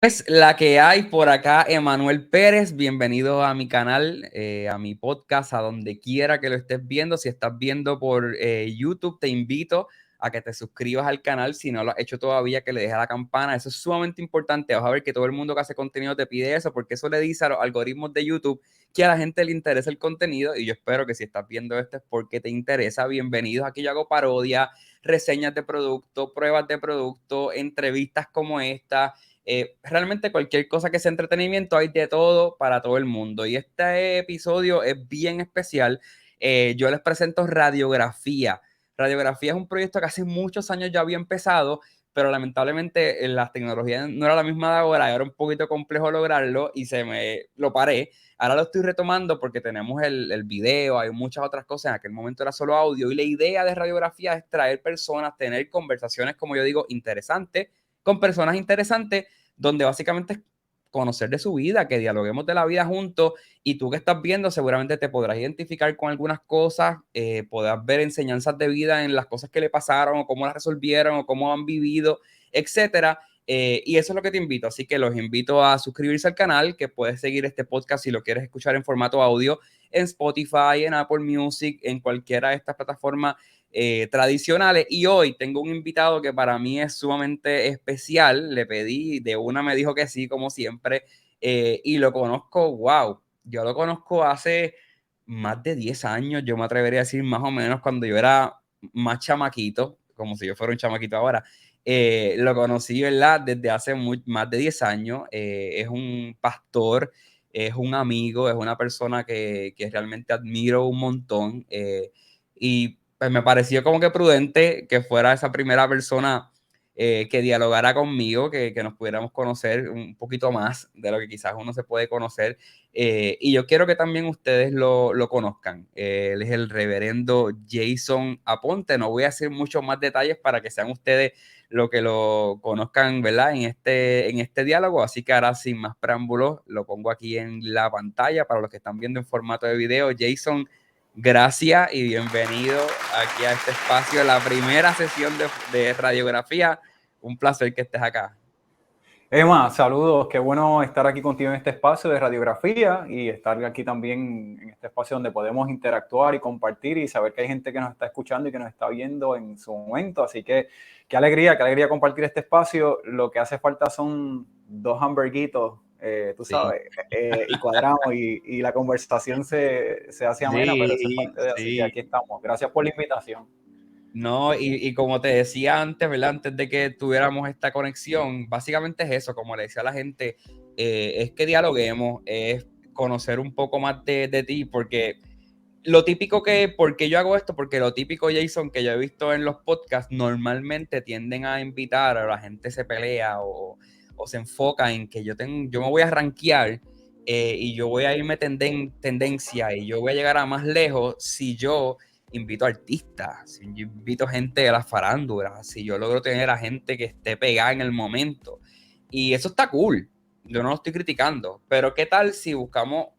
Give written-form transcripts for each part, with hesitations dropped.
Es la que hay por acá, Emanuel Pérez. Bienvenido a mi canal, a mi podcast, a donde quiera que lo estés viendo. Si estás viendo por YouTube, te invito a que te suscribas al canal. Si no lo has hecho todavía, que le dejes a la campana. Eso es sumamente importante. Vas a ver que todo el mundo que hace contenido te pide eso, porque eso le dice a los algoritmos de YouTube que a la gente le interesa el contenido. Y yo espero que si estás viendo esto es porque te interesa. Bienvenidos. Aquí yo hago parodia, reseñas de producto, pruebas de producto, entrevistas como esta. Realmente cualquier cosa que sea entretenimiento, hay de todo para todo el mundo. Y este episodio es bien especial. Yo les presento Radiografía. Radiografía es un proyecto que hace muchos años ya había empezado, pero lamentablemente las tecnologías no era la misma de ahora, era un poquito complejo lograrlo y lo paré. Ahora lo estoy retomando porque tenemos el video, hay muchas otras cosas. En aquel momento era solo audio y la idea de Radiografía es traer personas, tener conversaciones, como yo digo, interesantes, con personas interesantes, donde básicamente es conocer de su vida, que dialoguemos de la vida juntos, y tú que estás viendo seguramente te podrás identificar con algunas cosas, podrás ver enseñanzas de vida en las cosas que le pasaron, o cómo las resolvieron, o cómo han vivido, etcétera. Y eso es lo que te invito, así que los invito a suscribirse al canal, que puedes seguir este podcast si lo quieres escuchar en formato audio, en Spotify, en Apple Music, en cualquiera de estas plataformas tradicionales. Y hoy tengo un invitado que para mí es sumamente especial. Le pedí, de una me dijo que sí, como siempre, y lo conozco, wow, yo lo conozco hace más de 10 años, yo me atrevería a decir más o menos cuando yo era más chamaquito, como si yo fuera un chamaquito ahora. Lo conocí, ¿verdad? Desde hace más de 10 años. Es un pastor, es un amigo, es una persona que realmente admiro un montón. Y pues me pareció como que prudente que fuera esa primera persona que dialogara conmigo, que nos pudiéramos conocer un poquito más de lo que quizás uno se puede conocer. Y yo quiero que también ustedes lo conozcan. Él es el reverendo Jason Aponte. No voy a hacer muchos más detalles para que sean ustedes lo que lo conozcan, ¿verdad? En este diálogo. Así que ahora, sin más preámbulos, lo pongo aquí en la pantalla para los que están viendo en formato de video. Jason, gracias y bienvenido aquí a este espacio, la primera sesión de radiografía. Un placer que estés acá. Emma, saludos, qué bueno estar aquí contigo en este espacio de radiografía y estar aquí también en este espacio donde podemos interactuar y compartir y saber que hay gente que nos está escuchando y que nos está viendo en su momento. Así que qué alegría compartir este espacio. Lo que hace falta son dos hamburguitos, tú Sí, sabes, y cuadramos y la conversación se hace amena, pero eso es sí, parte de, así que sí. aquí estamos. Gracias por la invitación. No, y como te decía antes, ¿verdad? Antes de que tuviéramos esta conexión, básicamente es eso, como le decía a la gente, es que dialoguemos, es conocer un poco más de ti, porque lo típico ¿por qué yo hago esto? Porque lo típico, Jason, que yo he visto en los podcasts, normalmente tienden a invitar, a la gente se pelea o se enfoca en que yo me voy a rankear y yo voy a irme tendencia y yo voy a llegar a más lejos si yo invito artistas, si yo invito gente de las farándulas, si yo logro tener a gente que esté pegada en el momento. Y eso está cool, yo no lo estoy criticando, pero ¿qué tal si buscamos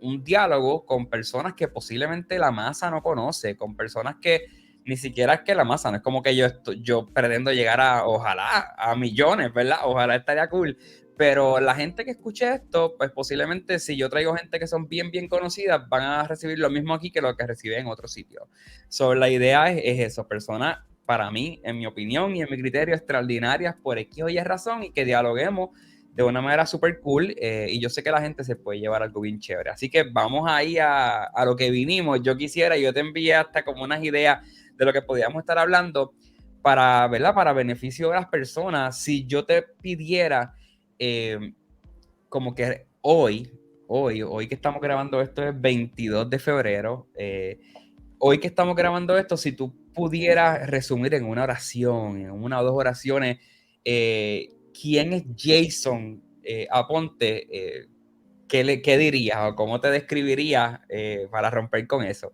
un diálogo con personas que posiblemente la masa no conoce, con personas que ni siquiera es que la masa, no es como que yo pretendo llegar ojalá, a millones, ¿verdad? Ojalá estaría cool. Pero la gente que escuche esto, pues posiblemente si yo traigo gente que son bien conocidas, van a recibir lo mismo aquí que lo que reciben en otros sitios. La idea es eso, personas, para mí, en mi opinión y en mi criterio, extraordinarias por X o Y razón y que dialoguemos de una manera súper cool y yo sé que la gente se puede llevar algo bien chévere. Así que vamos ahí a lo que vinimos. Yo te envié hasta como unas ideas de lo que podíamos estar hablando para, ¿verdad? Para beneficio de las personas. Si yo te pidiera como que hoy que estamos grabando esto es 22 de febrero, hoy que estamos grabando esto, si tú pudieras resumir en una oración, en una o dos oraciones, ¿quién es Jason Aponte? ¿Qué dirías o cómo te describirías para romper con eso?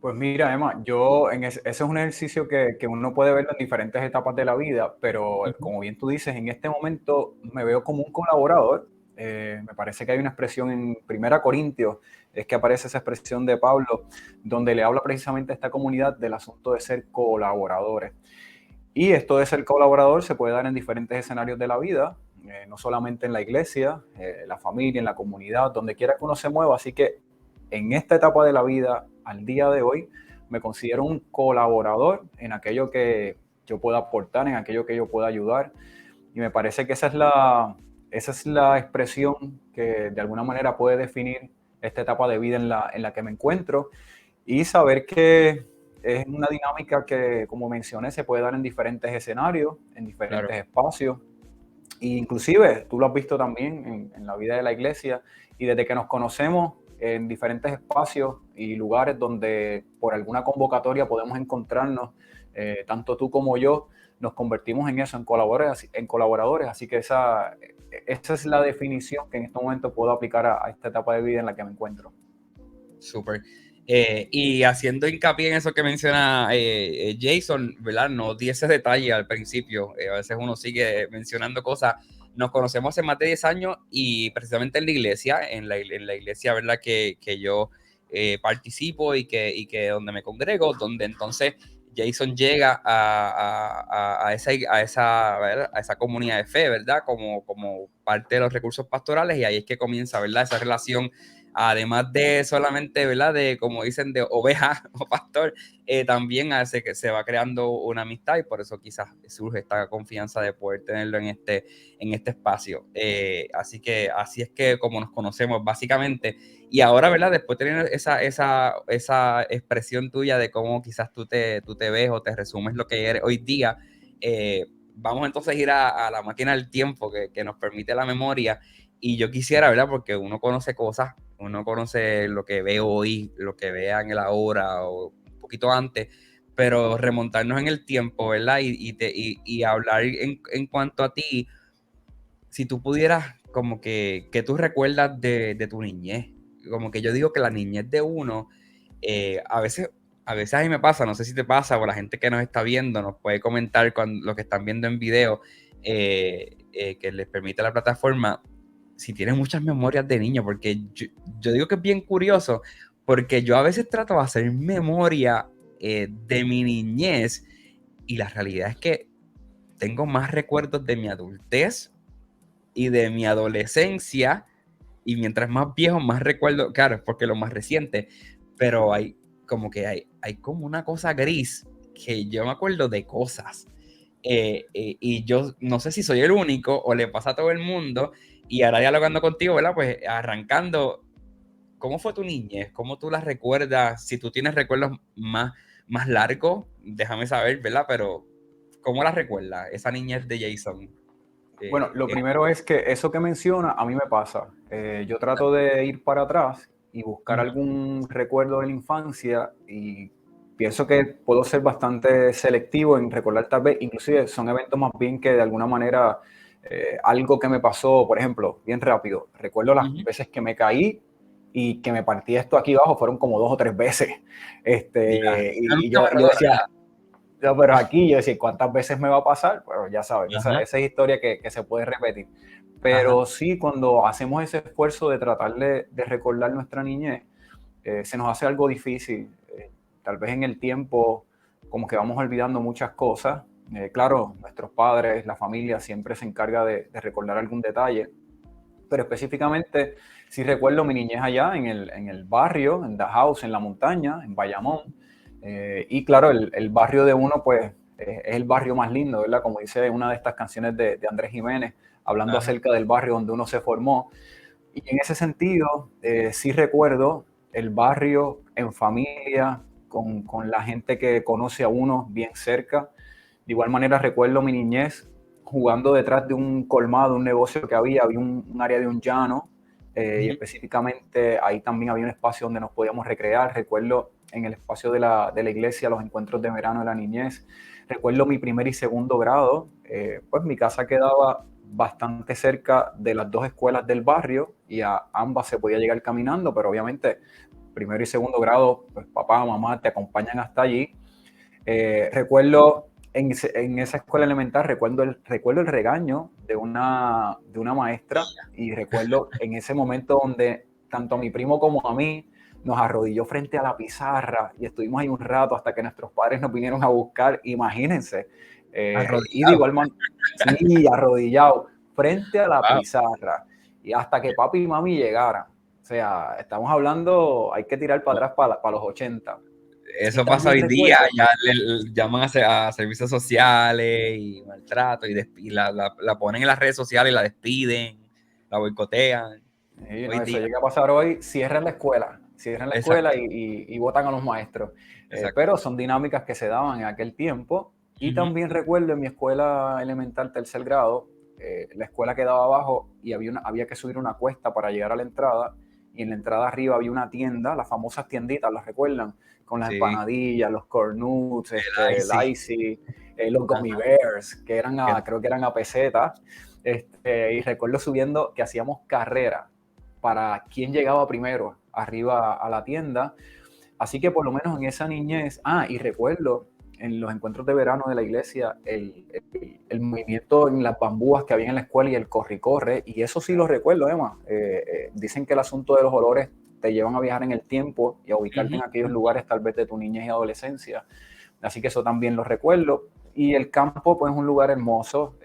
Pues mira, Emma, yo ese es un ejercicio que uno puede verlo en diferentes etapas de la vida, pero como bien tú dices, en este momento me veo como un colaborador. Me parece que hay una expresión en Primera Corintios, es que aparece esa expresión de Pablo, donde le habla precisamente a esta comunidad del asunto de ser colaboradores. Y esto de ser colaborador se puede dar en diferentes escenarios de la vida. no solamente en la iglesia, la familia, en la comunidad, donde quiera que uno se mueva. Así que en esta etapa de la vida, al día de hoy, me considero un colaborador en aquello que yo pueda aportar, en aquello que yo pueda ayudar. Y me parece que esa es la expresión que de alguna manera puede definir esta etapa de vida en la que me encuentro, y saber que es una dinámica que, como mencioné, se puede dar en diferentes escenarios, en diferentes espacios. E inclusive, tú lo has visto también en la vida de la iglesia, y desde que nos conocemos en diferentes espacios y lugares donde por alguna convocatoria podemos encontrarnos, tanto tú como yo, nos convertimos en eso, en colaboradores. Así que esa es la definición que en este momento puedo aplicar a esta etapa de vida en la que me encuentro. Súper. Y haciendo hincapié en eso que menciona Jason, ¿verdad? No di ese detalle al principio. A veces uno sigue mencionando cosas. Nos conocemos hace más de 10 años y precisamente en la iglesia, en la iglesia, ¿verdad? Que yo participo y que donde me congrego, donde entonces Jason llega a esa comunidad de fe, ¿verdad? Como parte de los recursos pastorales, y ahí es que comienza, ¿verdad? Esa relación, además de solamente, ¿verdad? De, como dicen, de oveja o pastor, también hace que se va creando una amistad, y por eso quizás surge esta confianza de poder tenerlo en este espacio. Así que así es que como nos conocemos básicamente. Y ahora, ¿verdad? Después de tener esa expresión tuya de cómo quizás tú te ves o te resumes lo que eres hoy día, vamos entonces a ir a la máquina del tiempo que nos permite la memoria. Y yo quisiera, ¿verdad? Porque uno conoce cosas, uno conoce lo que ve hoy, lo que vea en el ahora o un poquito antes, pero remontarnos en el tiempo, ¿verdad? Y hablar en cuanto a ti, si tú pudieras, como que tú recuerdas de tu niñez. Como que yo digo que la niñez de uno, a veces a mí me pasa, no sé si te pasa, o la gente que nos está viendo nos puede comentar con lo que están viendo en video, que les permite la plataforma, si tienen muchas memorias de niño, porque yo digo que es bien curioso, porque yo a veces trato de hacer memoria de mi niñez, y la realidad es que tengo más recuerdos de mi adultez y de mi adolescencia, y mientras más viejo, más recuerdo, claro, es porque lo más reciente, pero hay como una cosa gris que yo me acuerdo de cosas, y yo no sé si soy el único o le pasa a todo el mundo. Y ahora dialogando contigo, ¿verdad? Pues arrancando, ¿cómo fue tu niñez? ¿Cómo tú la recuerdas? Si tú tienes recuerdos más largos, déjame saber, ¿verdad? Pero ¿cómo la recuerdas, esa niñez de Jason? Bueno, lo primero es que eso que menciona a mí me pasa. Yo trato de ir para atrás y buscar algún recuerdo de la infancia, y pienso que puedo ser bastante selectivo en recordar, tal vez, inclusive son eventos más bien que de alguna manera, algo que me pasó, por ejemplo, bien rápido. Recuerdo las veces que me caí y que me partí esto aquí abajo, fueron como 2 o 3 veces. Y yo decía... No, pero aquí yo decía, ¿cuántas veces me va a pasar? Bueno, ya sabes, esa es historia que se puede repetir. Pero sí, cuando hacemos ese esfuerzo de tratar de recordar nuestra niñez, se nos hace algo difícil. Tal vez en el tiempo, como que vamos olvidando muchas cosas. Claro, nuestros padres, la familia siempre se encarga de recordar algún detalle, pero específicamente sí recuerdo mi niñez allá en el barrio, en The House, en la montaña, en Bayamón. Y claro, el barrio de uno, pues, es el barrio más lindo, ¿verdad? Como dice una de estas canciones de Andrés Jiménez, hablando acerca del barrio donde uno se formó. Y en ese sentido, sí recuerdo el barrio en familia, con la gente que conoce a uno bien cerca. De igual manera recuerdo mi niñez jugando detrás de un colmado, un negocio que había un área de un llano, y específicamente ahí también había un espacio donde nos podíamos recrear. Recuerdo en el espacio de la iglesia los encuentros de verano de la niñez. Recuerdo mi primer y segundo grado, pues mi casa quedaba bastante cerca de las 2 escuelas del barrio, y a ambas se podía llegar caminando, pero obviamente primero y segundo grado, pues papá, mamá te acompañan hasta allí. Recuerdo en esa escuela elemental, recuerdo el regaño de una maestra, y recuerdo en ese momento donde tanto a mi primo como a mí nos arrodilló frente a la pizarra y estuvimos ahí un rato hasta que nuestros padres nos vinieron a buscar, imagínense. Y de igual manera, sí, arrodillado. frente a la Wow. pizarra, y hasta que papi y mami llegaran. O sea, estamos hablando, hay que tirar para atrás para los 80. Y Eso pasa también hoy día, recuerdo, ya llaman a servicios sociales y maltrato y la ponen en las redes sociales y la despiden, la boicotean. Hoy no, eso día. llega a pasar hoy, cierran la escuela Exacto, y votan a los maestros. exacto. Pero son dinámicas que se daban en aquel tiempo. Y Ujú. también recuerdo en mi escuela elemental, tercer grado, la escuela quedaba abajo y había que subir una cuesta para llegar a la entrada. Y en la entrada arriba había una tienda, las famosas tienditas, ¿las recuerdan? Con las Sí, empanadillas, los cornuts, ay, el sí. icy, los gummy Ajá. bears, que Que creo que eran a peseta. Y recuerdo subiendo que hacíamos carrera para quién llegaba primero arriba a la tienda. Así que por lo menos en esa niñez, y recuerdo en los encuentros de verano de la iglesia, el movimiento en las bambúas que había en la escuela y el corre-corre, y eso sí lo recuerdo, Emma. Dicen que el asunto de los olores te llevan a viajar en el tiempo y a ubicarte Ujú. en aquellos lugares tal vez de tu niñez y adolescencia. Así que eso también lo recuerdo. Y el campo, pues, es un lugar hermoso.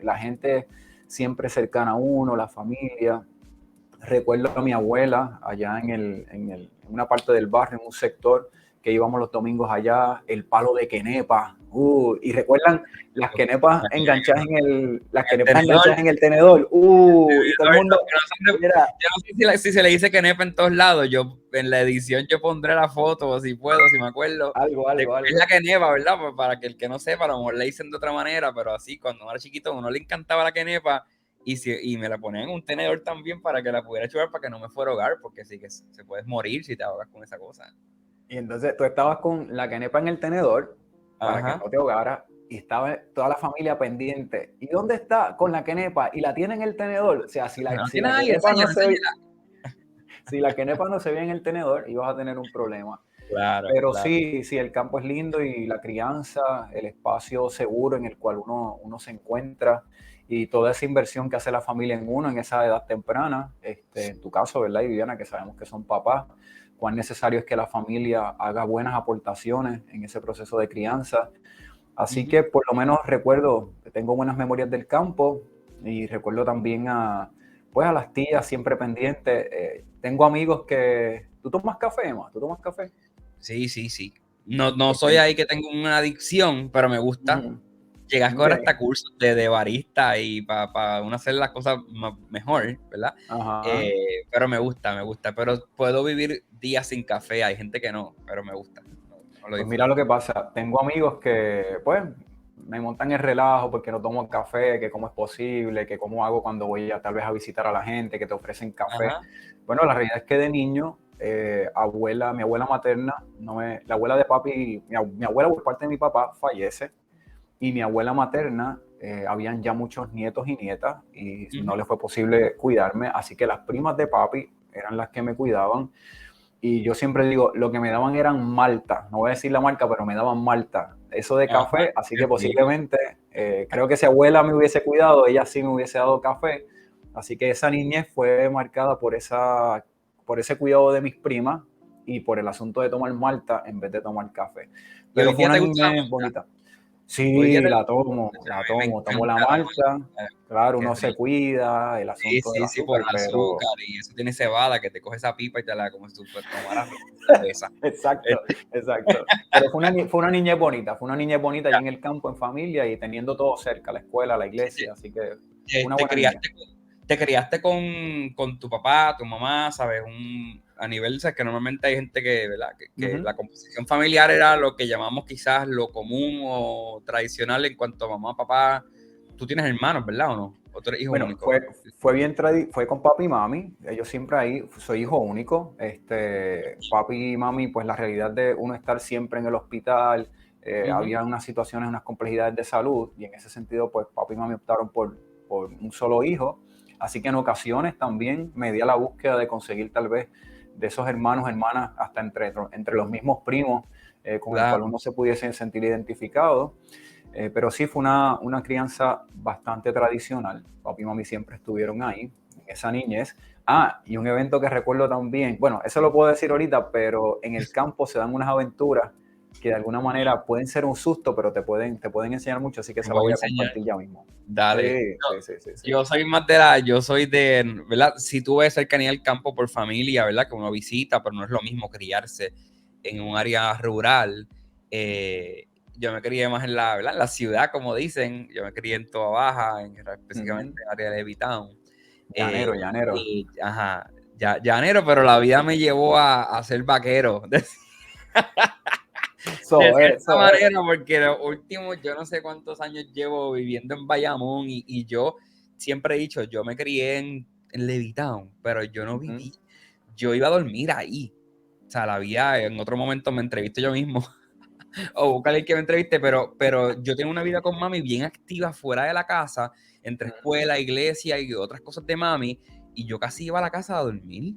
La gente siempre cercana a uno, la familia. Recuerdo a mi abuela allá en una parte del barrio, en un sector que íbamos los domingos allá, el palo de quenepa. Y recuerdan las El quenepas tenedor. enganchadas en el tenedor. Y todo el mundo, era Yo no sé si se le dice Kenepa en todos lados. Yo en la edición yo pondré la foto, si puedo, si me acuerdo, algo, de algo, qué es la algo. Kenepa, ¿verdad? Pues para que el que no sepa, a lo mejor le dicen de otra manera, pero así, cuando uno era chiquito, a uno le encantaba la Kenepa y me la ponían en un tenedor también para que la pudiera chupar para que no me fuera a ahogar, porque sí que se puedes morir si te ahogas con esa cosa. Y entonces tú estabas con la quenepa en el tenedor para que Ajá. no te ahogara y estaba toda la familia pendiente. ¿Y dónde está con la quenepa? Y la tiene en el tenedor. O sea, si No la, si tiene la nadie, quenepa no enséñala, se ve, enséñala. si la quenepa no se ve en el tenedor, ibas a tener un problema. Claro, Pero claro. sí, sí, el campo es lindo y la crianza, el espacio seguro en el cual uno se encuentra y toda esa inversión que hace la familia en uno en esa edad temprana, en tu caso, ¿verdad, Viviana? Que sabemos que son papás, cuán necesario es que la familia haga buenas aportaciones en ese proceso de crianza. Así Ujú. que por lo menos recuerdo, tengo buenas memorias del campo y recuerdo también pues a las tías siempre pendientes. Tengo amigos que... ¿Tú tomas café, Emma? ¿Tú tomas café? Sí, sí, sí. No soy Porque, ahí que tengo una adicción, pero me gusta. uh, Llegué a coger okay. hasta cursos de barista y para uno hacer las cosas mejor, ¿verdad? Ajá. Pero me gusta, me gusta. Pero puedo vivir días sin café. Hay gente que no, pero me gusta. No lo Pues mira lo disfruto. que pasa. Tengo amigos que, pues, me montan el relajo porque no tomo café, que cómo es posible, que cómo hago cuando voy tal vez a visitar a la gente, que te ofrecen café. Ajá. Bueno, la realidad es que de niño, mi abuela materna, la abuela de papi, mi abuela por parte de mi papá fallece y mi abuela materna, habían ya muchos nietos y nietas y no Ujú. le fue posible cuidarme, así que las primas de papi eran las que me cuidaban. Y yo siempre digo, lo que me daban eran malta, no voy a decir la marca, pero me daban malta, eso de Ajá. café, así Qué que rico. posiblemente, creo que si abuela me hubiese cuidado, ella sí me hubiese dado café, así que esa niñez fue marcada por ese cuidado de mis primas y por el asunto de tomar malta en vez de tomar café. ¿Y Pero hoy fue día una te gusta la niñez malta? bonita. Hoy día Sí, te la gusta. tomo, A la mí me tomo la encanta la malta, malta. claro, Qué uno se rico. cuida, el Sí, asunto del sí, sí, por azúcar, el pero... azúcar y eso tiene cebada que te coge esa pipa y te la como si tú tomaras cerveza. Exacto, Este, exacto. Pero fue una niñez bonita, fue una niñez bonita ahí en el campo, en familia y teniendo todo cerca, la escuela, la sí, iglesia, así que te, fue una te buena niñez. criaste, te criaste con tu papá, tu mamá, ¿sabes? A nivel, o sea, que normalmente hay gente que, ¿verdad? Que Ujú. la composición familiar era lo que llamamos quizás lo común o tradicional en cuanto a mamá, papá. Tú tienes hermanos, ¿verdad? ¿O no? ¿O tú eres hijo Bueno, único? fue con papi y mami, ellos siempre ahí, soy hijo único, papi y mami, pues la realidad de uno estar siempre en el hospital, Ujú. había unas situaciones, unas complejidades de salud y en ese sentido, pues papi y mami optaron por un solo hijo, así que en ocasiones también me di a la búsqueda de conseguir tal vez de esos hermanos, hermanas, hasta entre los mismos primos, con el cual Claro. uno se pudiese sentir identificado. Pero sí fue una crianza bastante tradicional. Papi y mami siempre estuvieron ahí, en esa niñez. Y un evento que recuerdo también, bueno, eso lo puedo decir ahorita, pero en el campo se dan unas aventuras que de alguna manera pueden ser un susto, pero te pueden enseñar mucho, así que Te se los voy a voy a enseñar. compartir ya mismo. Dale. Sí. Yo soy yo soy de, ¿verdad? Si tuve cercanía al campo por familia, ¿verdad? Que uno visita, pero no es lo mismo criarse en un área rural. Yo me crié más en ¿verdad? En la ciudad, como dicen. Yo me crié en Toa Baja, específicamente en el área de Levitown. Llanero. Ajá, llanero, pero la vida me llevó a ser vaquero. De cierta Eso es. manera, porque los últimos, yo no sé cuántos años llevo viviendo en Bayamón y yo siempre he dicho, yo me crié en Levitown, pero yo no viví, yo iba a dormir ahí. O sea, la vida, en otro momento me entrevisto yo mismo, o buscar el que me entreviste, pero yo tengo una vida con mami bien activa fuera de la casa, entre escuela, iglesia y otras cosas de mami, y yo casi iba a la casa a dormir,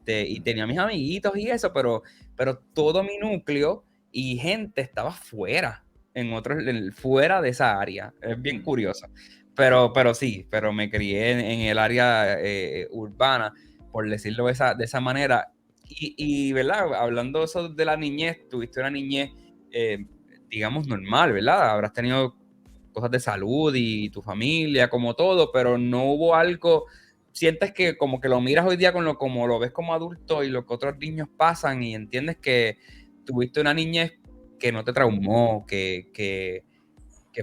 y tenía mis amiguitos y eso, pero todo mi núcleo y gente estaba fuera, fuera de esa área. Es bien curioso. Pero sí, pero me crié en el área urbana, por decirlo de esa manera. Y, ¿verdad? Hablando eso de la niñez, tuviste una niñez, eh, digamos, normal, ¿verdad? Habrás tenido cosas de salud y tu familia, como todo, pero no hubo algo, sientes que como que lo miras hoy día como lo ves como adulto y lo que otros niños pasan y entiendes que tuviste una niñez que no te traumó, que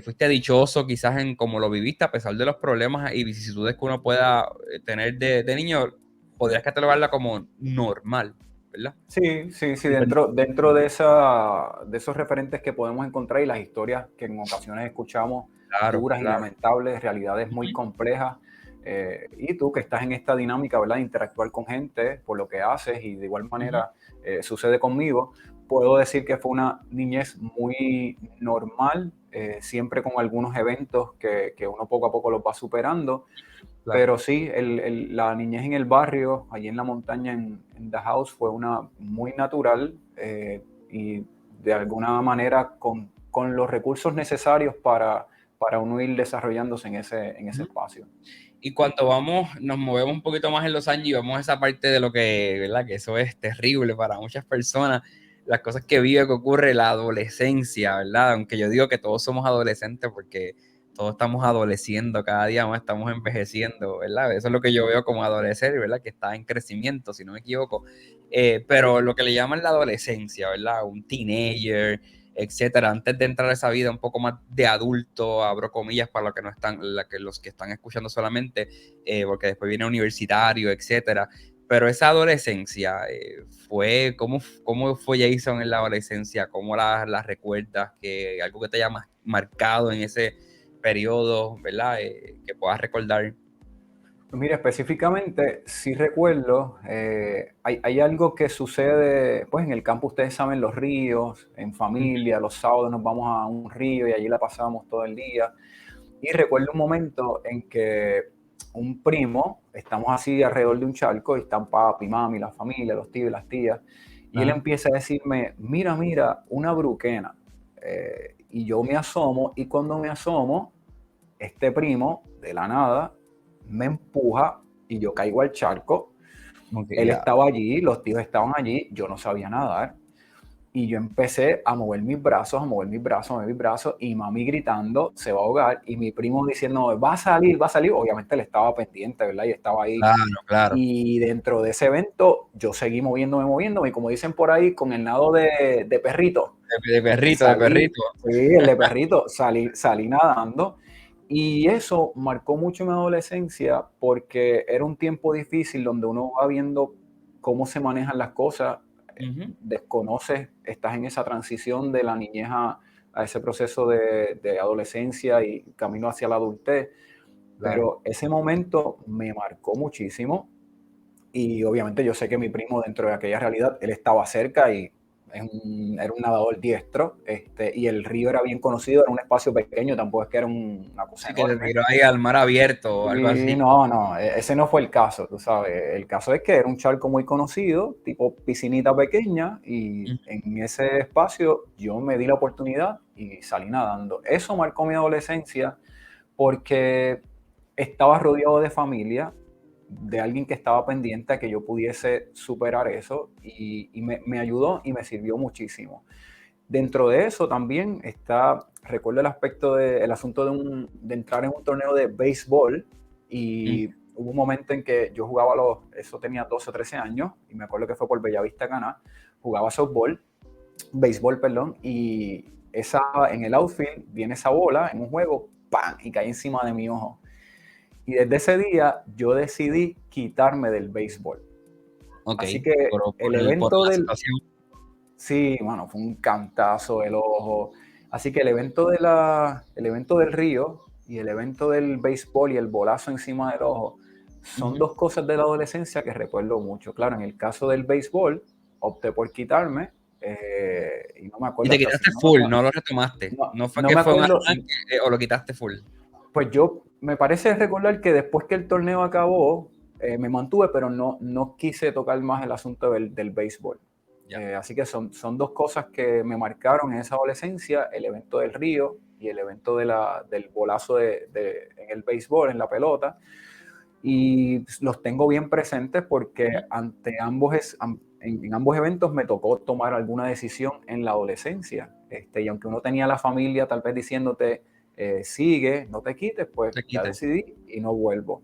fuiste dichoso quizás en cómo lo viviste a pesar de los problemas y vicisitudes que uno pueda tener de niño, podrías catalogarla como normal, ¿verdad? Sí, dentro de esos referentes que podemos encontrar y las historias que en ocasiones escuchamos Claro, duras y claro. lamentables, realidades muy complejas. Y tú que estás en esta dinámica, ¿verdad? De interactuar con gente por lo que haces y de igual manera sucede conmigo, puedo decir que fue una niñez muy normal, siempre con algunos eventos que uno poco a poco los va superando. Claro. Pero sí, la niñez en el barrio, allí en la montaña, en The House, fue una muy natural y de alguna manera con los recursos necesarios para uno ir desarrollándose en ese espacio. Y cuando nos movemos un poquito más en los años y vemos esa parte de lo que, ¿verdad? Que eso es terrible para muchas personas, las cosas que vive, que ocurre, la adolescencia, ¿verdad? Aunque yo digo que todos somos adolescentes porque todos estamos adoleciendo, cada día más estamos envejeciendo, ¿verdad? Eso es lo que yo veo como adolecer, ¿verdad? Que está en crecimiento, si no me equivoco. Pero lo que le llaman la adolescencia, ¿verdad? Un teenager, etcétera, antes de entrar a esa vida un poco más de adulto, abro comillas para los que no están, los que están escuchando solamente, porque después viene universitario, etcétera. Pero esa adolescencia ¿cómo fue Jason en la adolescencia? ¿Cómo la recuerdas? Algo que te haya marcado en ese periodo, ¿verdad? Que puedas recordar. Pues mira, específicamente, sí recuerdo, hay algo que sucede, pues en el campo ustedes saben los ríos, en familia, los sábados nos vamos a un río y allí la pasamos todo el día. Y recuerdo un momento en que un primo, estamos así alrededor de un charco y están papi, mami, la familia, los tíos y las tías, y él Ajá. empieza a decirme, mira, una bruquena. Y yo me asomo y cuando me asomo, este primo, de la nada, me empuja y yo caigo al charco. Okay, Él ya. estaba allí, los tíos estaban allí, yo no sabía nadar. Y yo empecé a mover mis brazos, a mover mis brazos, a mover mis brazos, y mami gritando, se va a ahogar, y mi primo diciendo, va a salir, va a salir. Obviamente él estaba pendiente, ¿verdad? Y estaba ahí. Claro, claro. Y dentro de ese evento, yo seguí moviéndome, y como dicen por ahí, con el nado de perrito. De perrito, de Salí, perrito. sí, el de perrito, salí nadando. Y eso marcó mucho mi adolescencia porque era un tiempo difícil donde uno va viendo cómo se manejan las cosas, desconoces, estás en esa transición de la niñez a ese proceso de adolescencia y camino hacia la adultez. Claro. Pero ese momento me marcó muchísimo y obviamente yo sé que mi primo dentro de aquella realidad, él estaba cerca y era un nadador diestro, y el río era bien conocido, era un espacio pequeño, tampoco es que era una cosa Sí, que te enorme. tiró ahí al mar abierto o algo Y así. no, ese no fue el caso, tú sabes. El caso es que era un charco muy conocido, tipo piscinita pequeña, y en ese espacio yo me di la oportunidad y salí nadando. Eso marcó mi adolescencia porque estaba rodeado de familia, de alguien que estaba pendiente a que yo pudiese superar eso y me ayudó y me sirvió muchísimo. Dentro de eso también está, recuerdo el asunto de entrar en un torneo de béisbol y hubo un momento en que yo jugaba eso tenía 12 o 13 años y me acuerdo que fue por Bellavista, Caná, jugaba béisbol, perdón, y en el outfield viene esa bola en un juego, ¡pam! Y cae encima de mi ojo. Y desde ese día yo decidí quitarme del béisbol. Ok, Así que el por evento la del... situación. Sí, bueno, fue un cantazo el ojo. Así que el evento del río y el evento del béisbol y el bolazo encima del ojo son dos cosas de la adolescencia que recuerdo mucho. Claro, en el caso del béisbol, opté por quitarme y no me Y acuerdo te hasta si quitaste no, full, no lo retomaste. no, No fue no que me fue un acuerdo. arranque o lo quitaste full. Pues yo me parece recordar que después que el torneo acabó, me mantuve, pero no quise tocar más el asunto del béisbol. Así que son dos cosas que me marcaron en esa adolescencia, el evento del río y el evento del bolazo en el béisbol, en la pelota. Y los tengo bien presentes porque en ambos eventos me tocó tomar alguna decisión en la adolescencia. Y aunque uno tenía la familia tal vez diciéndote, sigue, no te quites, pues Te ya quites. decidí y no vuelvo.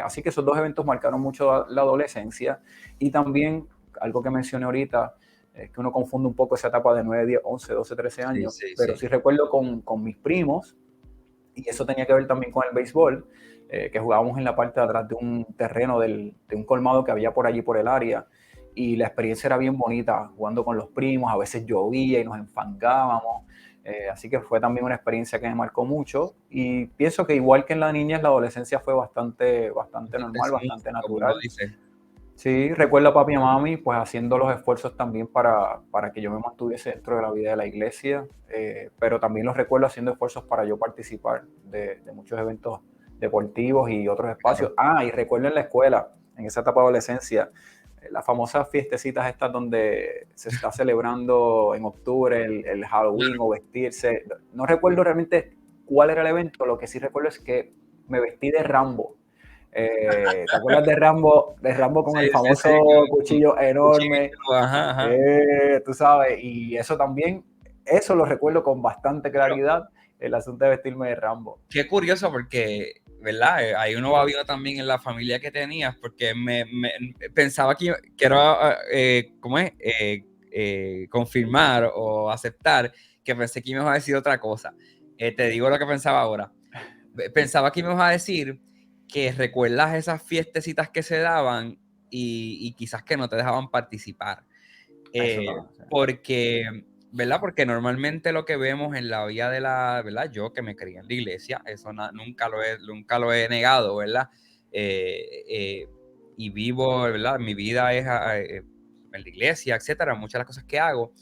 Así que esos dos eventos marcaron mucho la adolescencia. Y también, algo que mencioné ahorita, es que uno confunde un poco esa etapa de 9, 10, 11, 12, 13 Sí, años, sí, pero sí. sí recuerdo con mis primos, y eso tenía que ver también con el béisbol, que jugábamos en la parte de atrás de un terreno de un colmado que había por allí por el área, y la experiencia era bien bonita, jugando con los primos, a veces llovía y nos enfangábamos, así que fue también una experiencia que me marcó mucho, y pienso que igual que en la niñez, la adolescencia fue bastante Bastante normal, smooth, bastante como uno natural. dice. Sí, recuerdo a papi y a mami pues haciendo los esfuerzos también para que yo me mantuviese dentro de la vida de la iglesia, pero también los recuerdo haciendo esfuerzos para yo participar de muchos eventos deportivos y otros espacios. Claro. Y recuerdo en la escuela, en esa etapa de adolescencia, las famosas fiestecitas estas donde se está celebrando en octubre el Halloween Claro. o vestirse. No recuerdo realmente cuál era el evento, lo que sí recuerdo es que me vestí de Rambo. ¿Te acuerdas de Rambo? De Rambo con Sí, el sí, sí, famoso con cuchillo enorme. cuchillo, ajá, ajá. Tú sabes, y eso también, eso lo recuerdo con bastante Pero claridad, el asunto de vestirme de Rambo. qué curioso porque, ¿verdad? Ahí uno va viendo también en la familia que tenías, porque pensaba que quiero, ¿cómo es? Confirmar o aceptar que pensé que me ibas a decir otra cosa. Te digo lo que pensaba ahora. Pensaba que me ibas a decir que recuerdas esas fiestecitas que se daban y quizás que no te dejaban participar. Eso también. Sí. Porque, ¿verdad? Porque normalmente lo que vemos en la vida de ¿verdad? Yo que me crié en la iglesia, eso nunca lo he negado, ¿verdad? Y vivo, ¿verdad? Mi vida es en la iglesia, etcétera, muchas de las cosas que hago.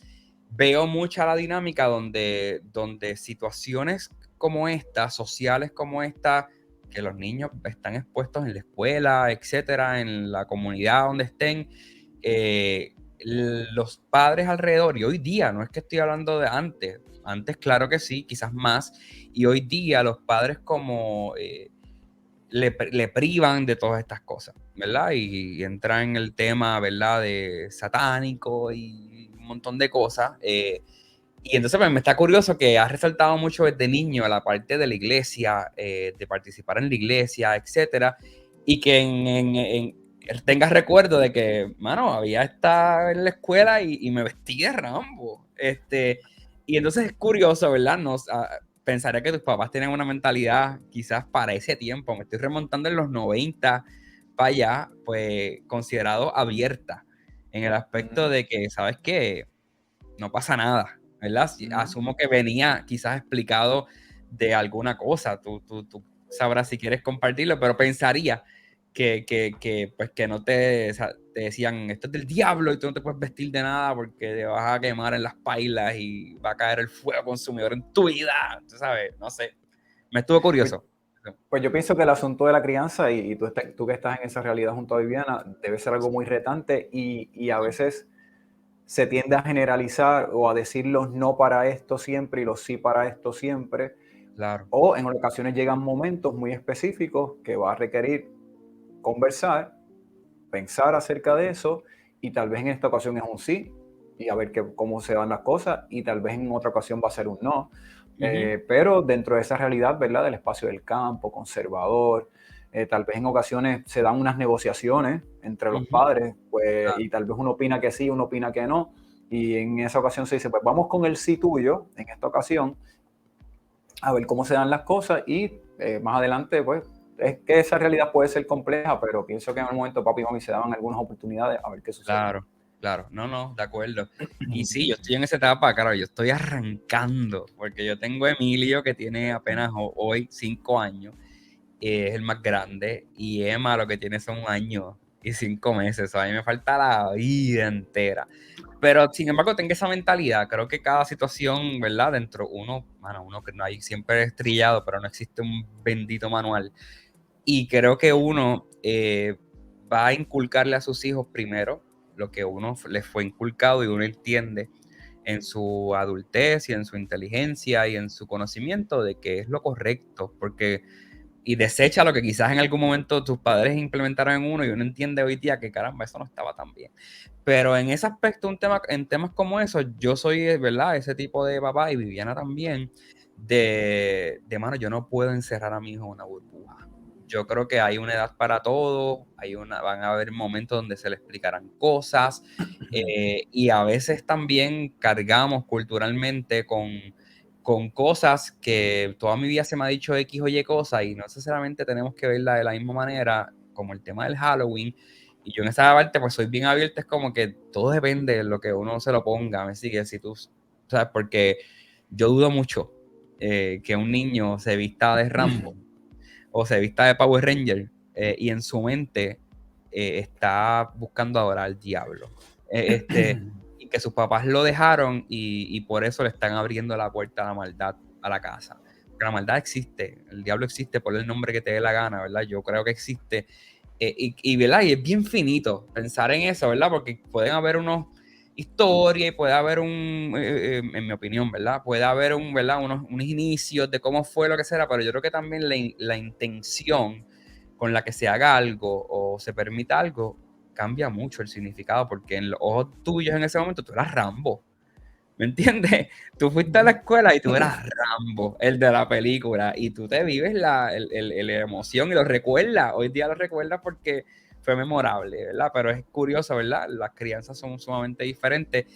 Veo mucha la dinámica donde situaciones como esta, sociales como esta, que los niños están expuestos en la escuela, etcétera, en la comunidad donde estén, los padres alrededor, y hoy día, no es que estoy hablando de antes claro que sí, quizás más, y hoy día los padres como le privan de todas estas cosas, ¿verdad? Y entra en el tema, ¿verdad? De satánico y un montón de cosas. Y entonces pues, me está curioso que has resaltado mucho desde niño la parte de la iglesia, de participar en la iglesia, etcétera, y que tengas recuerdo de que, mano, había estado en la escuela y me vestí de Rambo. Y entonces es curioso, ¿verdad? Pensaría que tus papás tienen una mentalidad quizás para ese tiempo, me estoy remontando en los 90 para allá, pues considerado abierta en el aspecto de que, ¿sabes qué? No pasa nada, ¿verdad? Asumo que venía quizás explicado de alguna cosa, tú sabrás si quieres compartirlo, pero pensaría pues que no o sea, te decían, esto es del diablo y tú no te puedes vestir de nada porque te vas a quemar en las pailas y va a caer el fuego consumidor en tu vida, tú sabes, no sé, me estuvo Pues, curioso. pues yo pienso que el asunto de la crianza, y tú que estás en esa realidad junto a Viviana, debe ser algo muy retante y a veces se tiende a generalizar o a decir los no para esto siempre y los sí para esto siempre. Claro, O en ocasiones llegan momentos muy específicos que va a requerir conversar, pensar acerca de eso, y tal vez en esta ocasión es un sí, y a ver cómo se dan las cosas, y tal vez en otra ocasión va a ser un no. Ujú. Pero dentro de esa realidad, ¿verdad? Del espacio del campo, conservador, tal vez en ocasiones se dan unas negociaciones entre los Ujú. padres, pues, Claro, y tal vez uno opina que sí, uno opina que no, y en esa ocasión se dice, pues vamos con el sí tuyo en esta ocasión, a ver cómo se dan las cosas, y más adelante, pues, es que esa realidad puede ser compleja, pero pienso que en el momento papi y mami se daban algunas oportunidades a ver qué sucedía. claro, claro. No, no, de acuerdo. Y sí, yo estoy en esa etapa, claro, yo estoy arrancando, porque yo tengo a Emilio que tiene apenas hoy 5 años, es el más grande, y Emma lo que tiene son 1 año y 5 meses. A mí me falta la vida entera. Pero sin embargo, tengo esa mentalidad. Creo que cada situación, ¿verdad? Dentro uno que no hay siempre es trillado, pero no existe un bendito manual. Y creo que uno va a inculcarle a sus hijos primero lo que uno les fue inculcado y uno entiende en su adultez y en su inteligencia y en su conocimiento de que es lo correcto, porque y desecha lo que quizás en algún momento tus padres implementaron en uno y uno entiende hoy día que caramba, eso no estaba tan bien. Pero en ese aspecto, en temas como esos, yo soy, ¿verdad? Ese tipo de papá y Viviana también, de mano, yo no puedo encerrar a mi hijo en una burbuja. Yo creo que hay una edad para todo, van a haber momentos donde se le explicarán cosas, y a veces también cargamos culturalmente con cosas que toda mi vida se me ha dicho X o Y cosas y no necesariamente tenemos que verla de la misma manera, como el tema del Halloween. Y yo en esa parte pues soy bien abierto, es como que todo depende de lo que uno se lo ponga, me sigue, si tú, sabes, porque yo dudo mucho que un niño se vista de Rambo o se vista de Power Ranger, y en su mente está buscando adorar al diablo. Y que sus papás lo dejaron y por eso le están abriendo la puerta a la maldad a la casa. Porque la maldad existe, el diablo existe, por el nombre que te dé la gana, ¿verdad? Yo creo que existe. ¿Verdad? Y es bien finito pensar en eso, ¿verdad? Porque pueden haber unos historias y puede haber en mi opinión, ¿verdad? Puede haber ¿verdad? Unos inicios de cómo fue lo que será, pero yo creo que también la intención con la que se haga algo o se permita algo cambia mucho el significado, porque en los ojos tuyos en ese momento tú eras Rambo, ¿me entiendes? Tú fuiste a la escuela y tú eras Rambo, el de la película, y tú te vives la emoción y lo recuerdas. Hoy día lo recuerdas porque fue memorable, ¿verdad? Pero es curioso, ¿verdad? Las crianzas son sumamente diferentes.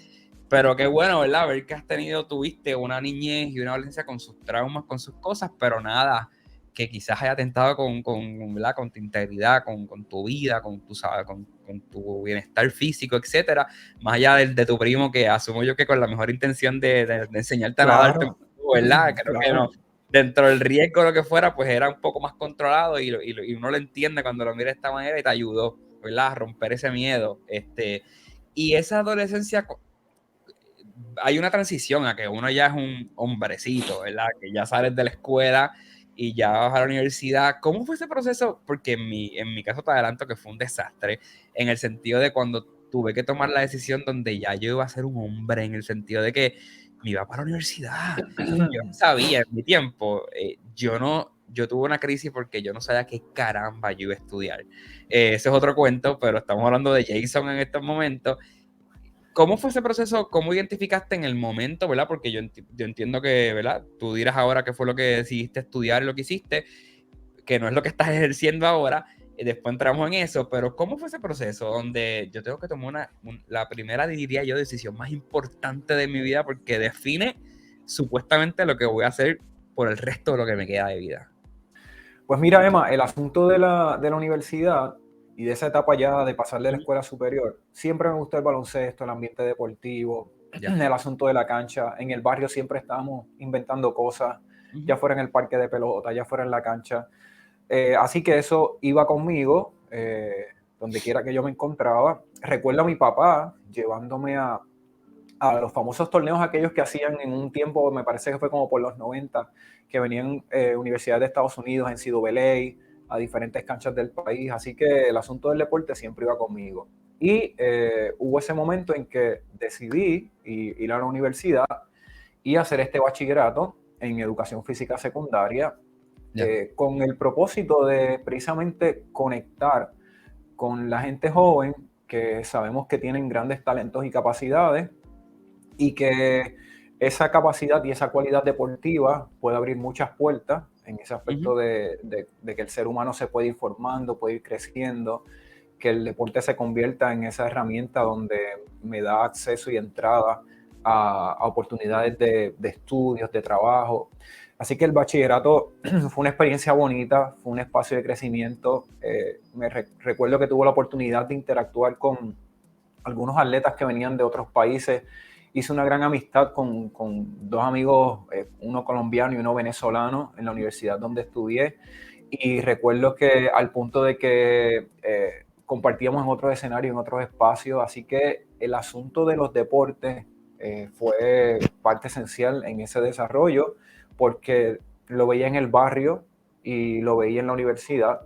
Pero qué bueno, ¿verdad? Ver que tuviste una niñez y una adolescencia con sus traumas, con sus cosas, pero nada que quizás haya atentado ¿verdad? Con tu integridad, con tu vida, con tu bienestar físico, etcétera, más allá de tu primo, que asumo yo que con la mejor intención de enseñarte a nadar, Claro, ¿verdad? Creo que no. claro. Dentro del riesgo, lo que fuera, pues era un poco más controlado y uno lo entiende cuando lo mira de esta manera y te ayudó, ¿verdad? A romper ese miedo. Y esa adolescencia, hay una transición a que uno ya es un hombrecito, ¿verdad? Que ya sales de la escuela y ya vas a la universidad. ¿Cómo fue ese proceso? Porque en mi caso te adelanto que fue un desastre, en el sentido de cuando tuve que tomar la decisión donde ya yo iba a ser un hombre, en el sentido de que me iba para la universidad. Yo no sabía, en mi tiempo, yo tuve una crisis porque yo no sabía qué caramba yo iba a estudiar. Ese es otro cuento, pero estamos hablando de Jason en estos momentos. ¿Cómo fue ese proceso? ¿Cómo identificaste en el momento, verdad? Porque yo entiendo que, ¿verdad? Tú dirás ahora qué fue lo que decidiste estudiar y lo que hiciste, que no es lo que estás ejerciendo ahora, y después entramos en eso, pero ¿cómo fue ese proceso donde yo tengo que tomar la primera, diría yo, decisión más importante de mi vida porque define supuestamente lo que voy a hacer por el resto de lo que me queda de vida? Pues mira, Emma, el asunto de la universidad y de esa etapa ya de pasar de la escuela superior, siempre me gustó el baloncesto, el ambiente deportivo, Ya. el asunto de la cancha. En el barrio siempre estábamos inventando cosas, Ujú. ya fuera en el parque de pelota, ya fuera en la cancha. Así que eso iba conmigo, donde quiera que yo me encontraba. Recuerdo a mi papá llevándome a los famosos torneos aquellos que hacían en un tiempo, me parece que fue como por los 90, que venían universidades de Estados Unidos, en CAA, a diferentes canchas del país, así que el asunto del deporte siempre iba conmigo. Y hubo ese momento en que decidí ir a la universidad y hacer este bachillerato en educación física secundaria, Ya. con el propósito de precisamente conectar con la gente joven que sabemos que tienen grandes talentos y capacidades, y que esa capacidad y esa cualidad deportiva puede abrir muchas puertas en ese aspecto de que el ser humano se puede ir formando, puede ir creciendo, que el deporte se convierta en esa herramienta donde me da acceso y entrada a oportunidades de estudios, de trabajo. Así que el bachillerato fue una experiencia bonita, fue un espacio de crecimiento. Recuerdo que tuve la oportunidad de interactuar con algunos atletas que venían de otros países. Hice una gran amistad con dos amigos, uno colombiano y uno venezolano, en la universidad donde estudié. Y recuerdo que al punto de que compartíamos en otros escenarios, en otros espacios. Así que el asunto de los deportes fue parte esencial en ese desarrollo, porque lo veía en el barrio y lo veía en la universidad.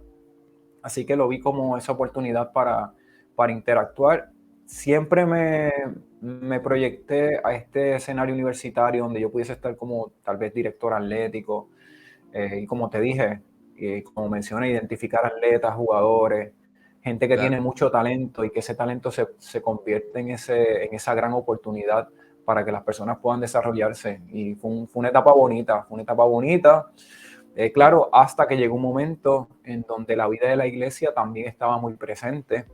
Así que lo vi como esa oportunidad para interactuar. Siempre me proyecté a este escenario universitario donde yo pudiese estar como tal vez director atlético, y como te dije, y como mencioné, identificar atletas, jugadores, gente que tiene Claro. mucho talento y que ese talento se convierte en esa gran oportunidad para que las personas puedan desarrollarse. Y fue una etapa bonita, fue una etapa bonita. Claro, hasta que llegó un momento en donde la vida de la iglesia también estaba muy presente,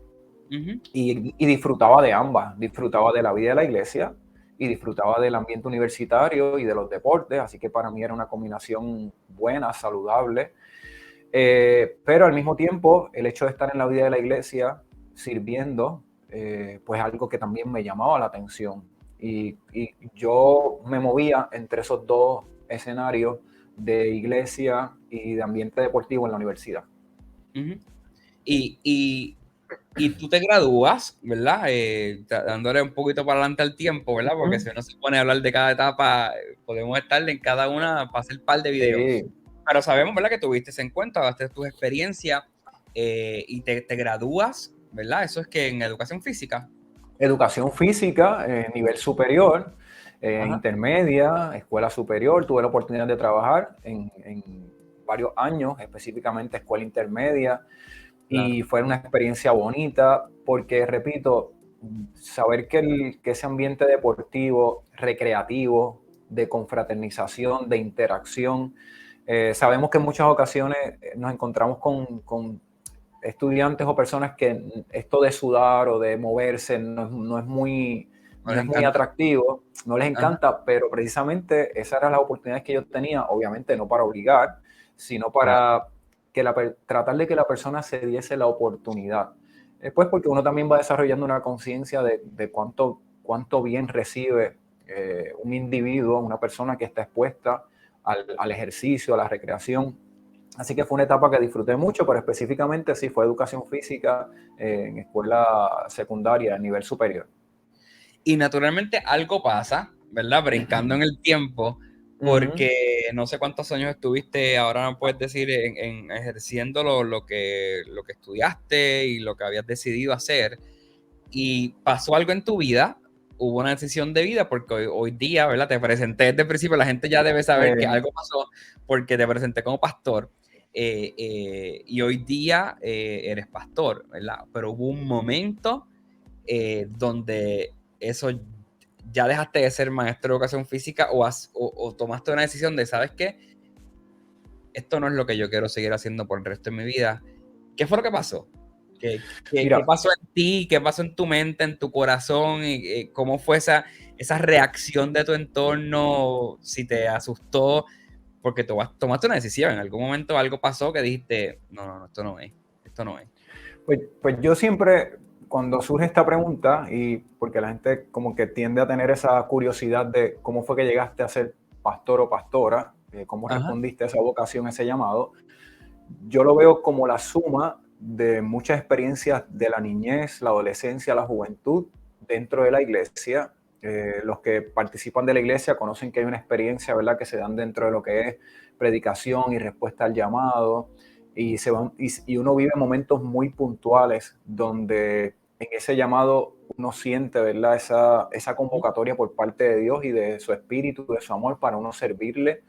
y disfrutaba de ambas, disfrutaba de la vida de la iglesia y disfrutaba del ambiente universitario y de los deportes, así que para mí era una combinación buena, saludable. Pero al mismo tiempo, el hecho de estar en la vida de la iglesia sirviendo, pues algo que también me llamaba la atención. Y yo me movía entre esos dos escenarios de iglesia y de ambiente deportivo en la universidad. Y, y, y tú te gradúas, ¿verdad? Dándole un poquito para adelante al tiempo, ¿verdad? Porque si uno se pone a hablar de cada etapa, podemos estar en cada una para hacer un par de videos. Sí. Pero sabemos, ¿verdad? Que tuviste ese encuentro, daste tus experiencias, y te gradúas, ¿verdad? Eso es que en educación física. Educación física, nivel superior, Ajá. intermedia, escuela superior. Tuve la oportunidad de trabajar en varios años, específicamente escuela intermedia, Claro. y fue una experiencia bonita porque, repito, saber que ese ambiente deportivo, recreativo, de confraternización, de interacción, sabemos que en muchas ocasiones nos encontramos con estudiantes o personas que esto de sudar o de moverse no es muy, ¿No no les es muy encanta? atractivo, no les Ajá. encanta, pero precisamente esas eran las oportunidades que yo tenía, obviamente no para obligar, sino Claro. para tratar de que la persona se diese la oportunidad. Después, porque uno también va desarrollando una conciencia de cuánto bien recibe un individuo, una persona que está expuesta al ejercicio, a la recreación. Así que fue una etapa que disfruté mucho, pero específicamente sí fue educación física en escuela secundaria a nivel superior. Y naturalmente algo pasa, ¿verdad? Brincando en el tiempo, Ujú. porque no sé cuántos años estuviste, ahora no puedes decir, en ejerciendo lo que estudiaste y lo que habías decidido hacer. Y pasó algo en tu vida, hubo una decisión de vida, porque hoy día, ¿verdad? Te presenté desde el principio, la gente ya debe saber que algo pasó porque te presenté como pastor. Y hoy día eres pastor, ¿verdad? Pero hubo un momento donde eso ya dejaste de ser maestro de educación física o tomaste una decisión de, ¿sabes qué? Esto no es lo que yo quiero seguir haciendo por el resto de mi vida. ¿Qué fue lo que pasó? ¿Qué Mira, pasó en ti? ¿Qué pasó en tu mente, en tu corazón? ¿Y cómo fue esa reacción de tu entorno? Si te asustó, porque tomaste una decisión. En algún momento algo pasó que dijiste, no, no, no, esto no es. Esto no es. pues yo siempre, cuando surge esta pregunta, y porque la gente como que tiende a tener esa curiosidad de cómo fue que llegaste a ser pastor o pastora, cómo Ajá. respondiste a esa vocación, a ese llamado, yo lo veo como la suma de muchas experiencias de la niñez, la adolescencia, la juventud dentro de la iglesia. Los que participan de la iglesia conocen que hay una experiencia, ¿verdad?, que se dan dentro de lo que es predicación y respuesta al llamado, y uno vive momentos muy puntuales donde en ese llamado uno siente, ¿verdad?, esa convocatoria por parte de Dios y de su espíritu, de su amor para uno servirle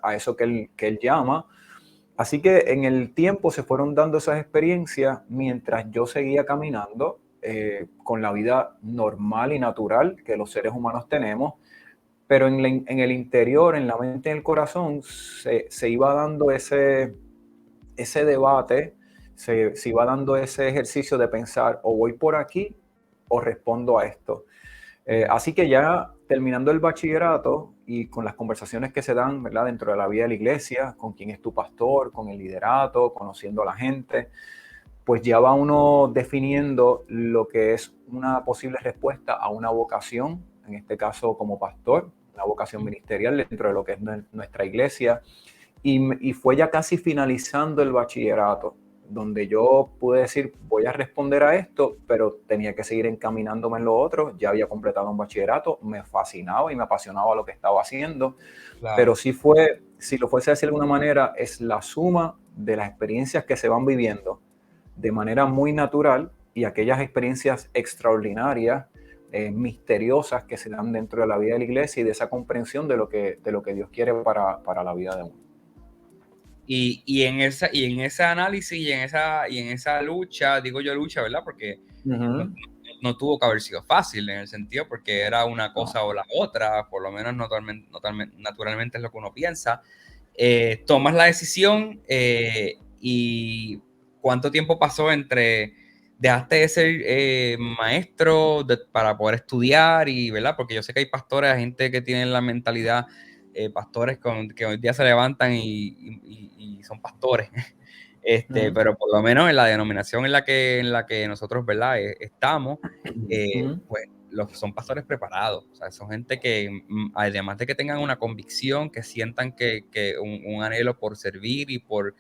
a eso que él llama. Así que en el tiempo se fueron dando esas experiencias mientras yo seguía caminando. con la vida normal y natural que los seres humanos tenemos, pero en el interior, en la mente y en el corazón, se iba dando ese debate, se iba dando ese ejercicio de pensar, o voy por aquí o respondo a esto. Así que ya terminando el bachillerato y con las conversaciones que se dan, ¿verdad?, dentro de la vida de la iglesia, con quién es tu pastor, con el liderato, conociendo a la gente, pues ya va uno definiendo lo que es una posible respuesta a una vocación, en este caso como pastor, una vocación ministerial dentro de lo que es nuestra iglesia. Y fue ya casi finalizando el bachillerato, donde yo pude decir, voy a responder a esto, pero tenía que seguir encaminándome en lo otro. Ya había completado un bachillerato, me fascinaba y me apasionaba lo que estaba haciendo, pero Claro. sí fue, si lo fuese de alguna manera, es la suma de las experiencias que se van viviendo de manera muy natural y aquellas experiencias extraordinarias, misteriosas que se dan dentro de la vida de la iglesia y de esa comprensión de lo que Dios quiere para la vida de uno. Y en ese análisis y en esa lucha, digo yo lucha, ¿verdad? Porque no, Ujú. no tuvo que haber sido fácil en el sentido porque era una No. cosa o la otra, por lo menos naturalmente es lo que uno piensa. Tomas la decisión y ¿cuánto tiempo pasó entre dejaste de ser maestro para poder estudiar y, ¿verdad? Porque yo sé que hay pastores, hay gente que tienen la mentalidad, pastores que hoy día se levantan y son pastores. Ujú. Pero por lo menos en la denominación en la que nosotros, ¿verdad? Estamos, Ujú. pues son pastores preparados, o sea, son gente que, además de que tengan una convicción, que sientan que un anhelo por servir y por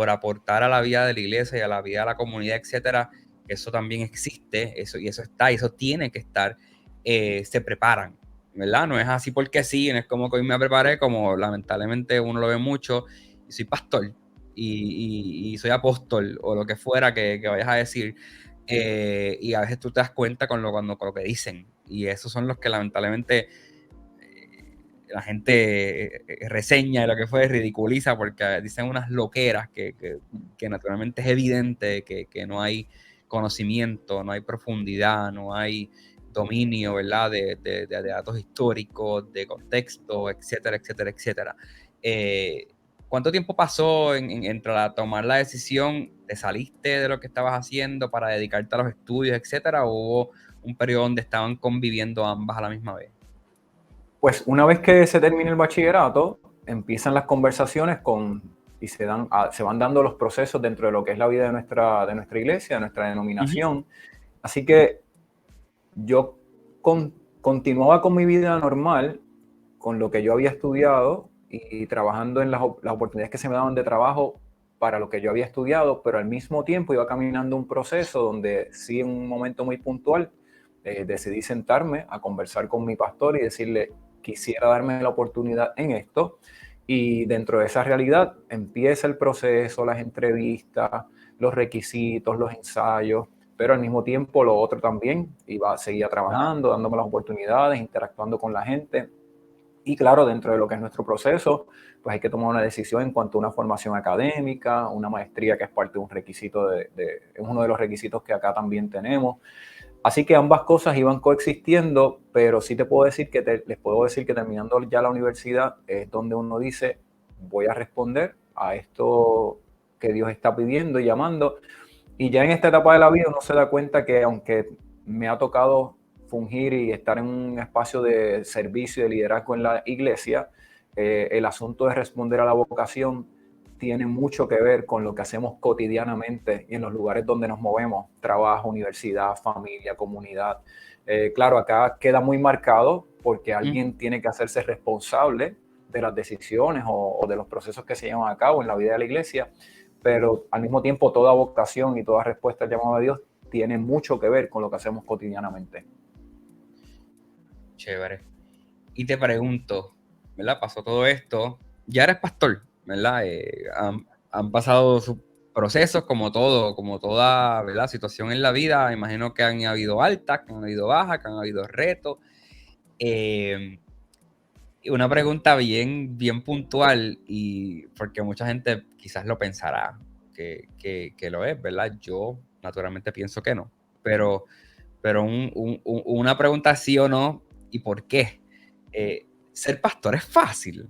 aportar a la vida de la iglesia y a la vida de la comunidad, etcétera, que eso también existe, y eso está, y eso tiene que estar, se preparan, ¿verdad? No es así porque sí, no es como que hoy me preparé, como lamentablemente uno lo ve mucho, y soy pastor, y soy apóstol, o lo que fuera que vayas a decir, y a veces tú te das cuenta con con lo que dicen. Y esos son los que lamentablemente la gente reseña y lo que fue, ridiculiza porque dicen unas loqueras que naturalmente es evidente que no hay conocimiento, no hay profundidad, no hay dominio, ¿verdad? De datos históricos, de contexto, etcétera, etcétera, etcétera. Eh, ¿Cuánto tiempo pasó entre tomar la decisión? ¿Te saliste de lo que estabas haciendo para dedicarte a los estudios, etcétera? ¿O hubo un periodo donde estaban conviviendo ambas a la misma vez? Pues una vez que se termina el bachillerato, empiezan las conversaciones y se van dando los procesos dentro de lo que es la vida de nuestra iglesia, de nuestra Ujú. denominación. Así que yo continuaba con mi vida normal, con lo que yo había estudiado y trabajando en las oportunidades que se me daban de trabajo para lo que yo había estudiado, pero al mismo tiempo iba caminando un proceso donde sí, en un momento muy puntual, decidí sentarme a conversar con mi pastor y decirle, quisiera darme la oportunidad en esto. Y dentro de esa realidad empieza el proceso, las entrevistas, los requisitos, los ensayos, pero al mismo tiempo lo otro también, seguía trabajando, dándome las oportunidades, interactuando con la gente. Y claro, dentro de lo que es nuestro proceso, pues hay que tomar una decisión en cuanto a una formación académica, una maestría que es parte de un requisito es uno de los requisitos que acá también tenemos. Así que ambas cosas iban coexistiendo, pero sí te puedo decir les puedo decir que terminando ya la universidad es donde uno dice, voy a responder a esto que Dios está pidiendo y llamando. Y ya en esta etapa de la vida uno se da cuenta que aunque me ha tocado fungir y estar en un espacio de servicio y de liderazgo en la iglesia, el asunto de responder a la vocación tiene mucho que ver con lo que hacemos cotidianamente y en los lugares donde nos movemos, trabajo, universidad, familia, comunidad. Claro, acá queda muy marcado porque alguien tiene que hacerse responsable de las decisiones o de los procesos que se llevan a cabo en la vida de la iglesia, pero al mismo tiempo toda vocación y toda respuesta al llamado de Dios tiene mucho que ver con lo que hacemos cotidianamente. Chévere. Y te pregunto, ¿verdad? Pasó todo esto, ya eres pastor, ¿verdad? Han pasado sus procesos como todo, como toda, ¿verdad? Situación en la vida. Me imagino que han habido altas, que han habido bajas, que han habido retos. Eh, y una pregunta bien puntual, y porque mucha gente quizás lo pensará que lo es, ¿verdad? Yo naturalmente pienso que no. pero una pregunta sí o no, ¿y por qué? ¿Ser pastor es fácil?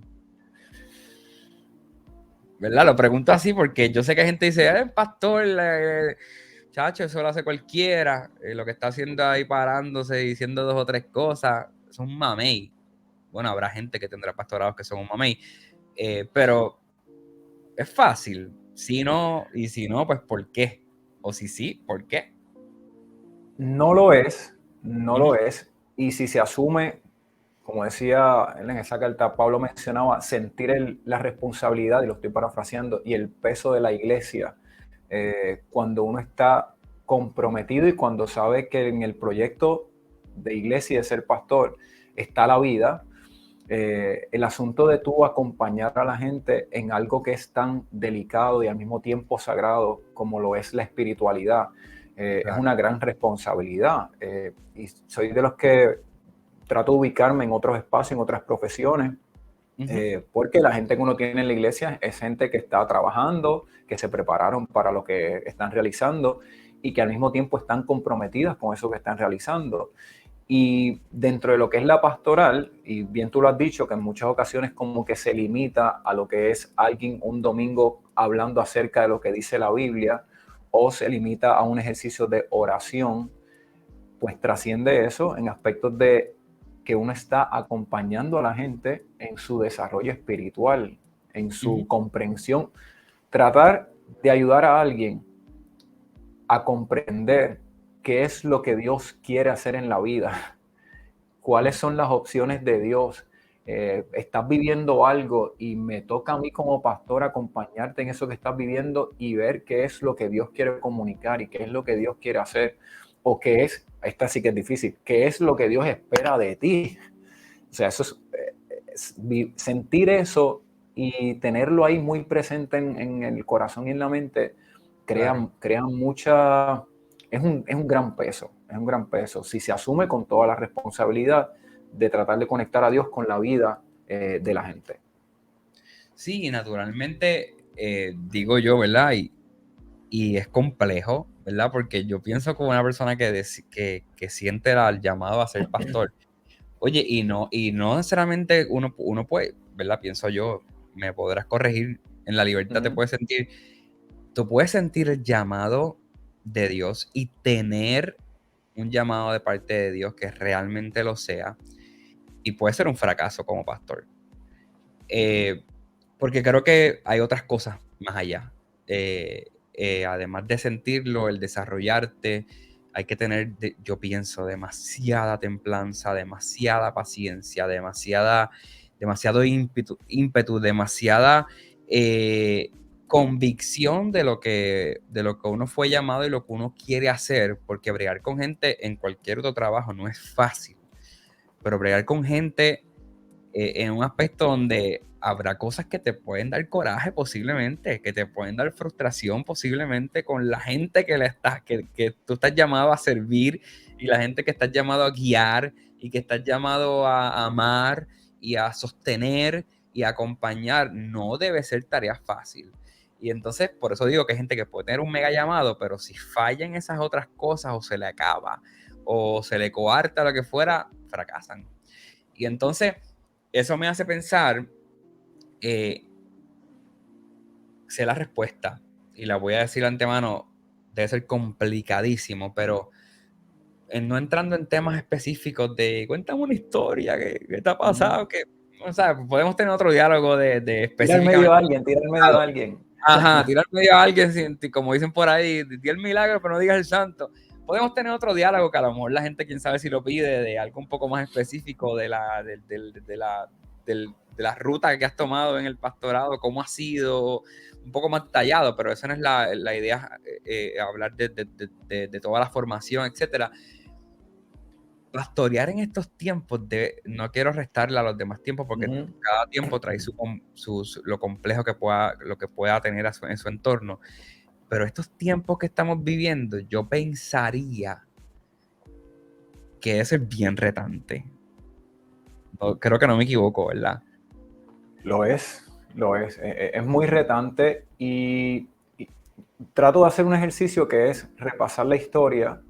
¿Verdad? Lo pregunto así porque yo sé que hay gente que dice, pastor, chacho, eso lo hace cualquiera. Lo que está haciendo ahí parándose, diciendo 2 o 3 cosas, es un mamey. Bueno, habrá gente que tendrá pastorados que son un mamey. Pero es fácil. Si no, y si no, pues ¿por qué? O si sí, ¿por qué? No lo es, no Uh-huh. lo es. Y si se asume, como decía en esa carta, Pablo mencionaba, sentir la responsabilidad, y lo estoy parafraseando, y el peso de la iglesia, cuando uno está comprometido y cuando sabe que en el proyecto de iglesia y de ser pastor está la vida, el asunto de tú acompañar a la gente en algo que es tan delicado y al mismo tiempo sagrado como lo es la espiritualidad, Claro. es una gran responsabilidad. Y soy de los que trato de ubicarme en otros espacios, en otras profesiones, porque la gente que uno tiene en la iglesia es gente que está trabajando, que se prepararon para lo que están realizando y que al mismo tiempo están comprometidas con eso que están realizando. Y dentro de lo que es la pastoral, y bien tú lo has dicho, que en muchas ocasiones como que se limita a lo que es alguien un domingo hablando acerca de lo que dice la Biblia, o se limita a un ejercicio de oración, pues trasciende eso en aspectos de que uno está acompañando a la gente en su desarrollo espiritual, en su comprensión. Tratar de ayudar a alguien a comprender qué es lo que Dios quiere hacer en la vida, cuáles son las opciones de Dios. Estás viviendo algo y me toca a mí como pastor acompañarte en eso que estás viviendo y ver qué es lo que Dios quiere comunicar y qué es lo que Dios quiere hacer, o qué es, esta sí que es difícil, qué es lo que Dios espera de ti. O sea, eso es sentir eso y tenerlo ahí muy presente en el corazón y en la mente, Claro. crea mucha, es un gran peso, es un gran peso. Si se asume con toda la responsabilidad de tratar de conectar a Dios con la vida de la gente. Sí, naturalmente, digo yo, ¿verdad? Y es complejo, ¿verdad? Porque yo pienso como una persona que siente el llamado a ser pastor. Oye, y no necesariamente uno puede, ¿verdad? Pienso yo, me podrás corregir, en la libertad te puedes sentir, tú puedes sentir el llamado de Dios y tener un llamado de parte de Dios que realmente lo sea, y puede ser un fracaso como pastor. Porque creo que hay otras cosas más allá. Además de sentirlo, el desarrollarte, hay que tener, yo pienso, demasiada templanza, demasiada paciencia, demasiado ímpetu, demasiada convicción de lo que uno fue llamado y lo que uno quiere hacer, porque bregar con gente en cualquier otro trabajo no es fácil, pero bregar con gente en un aspecto donde habrá cosas que te pueden dar coraje posiblemente, que te pueden dar frustración posiblemente con la gente que tú estás llamado a servir, y la gente que estás llamado a guiar y que estás llamado a amar y a sostener y a acompañar. No debe ser tarea fácil. Y entonces, por eso digo que hay gente que puede tener un mega llamado, pero si falla en esas otras cosas, o se le acaba, o se le coarta lo que fuera, fracasan. Y entonces, eso me hace pensar, sé la respuesta, y la voy a decir de antemano, debe ser complicadísimo, pero no entrando en temas específicos de cuéntame una historia que te ha pasado, que, o sea, podemos tener otro diálogo de Tira al medio a específicamente. alguien, tira al medio a alguien. Ajá, tirar medio a alguien, como dicen por ahí, di el milagro, pero no digas el santo. Podemos tener otro diálogo que a lo mejor la gente, quién sabe si lo pide, de algo un poco más específico de la ruta que has tomado en el pastorado, cómo ha sido, un poco más detallado, pero esa no es la idea, hablar de toda la formación, etcétera. Pastorear en estos tiempos, no quiero restarle a los demás tiempos, porque cada tiempo trae lo complejo lo que pueda tener en su entorno. Pero estos tiempos que estamos viviendo, yo pensaría que debe ser bien retante. Creo que no me equivoco, ¿verdad? Lo es, lo es. Es muy retante y trato de hacer un ejercicio que es repasar la historia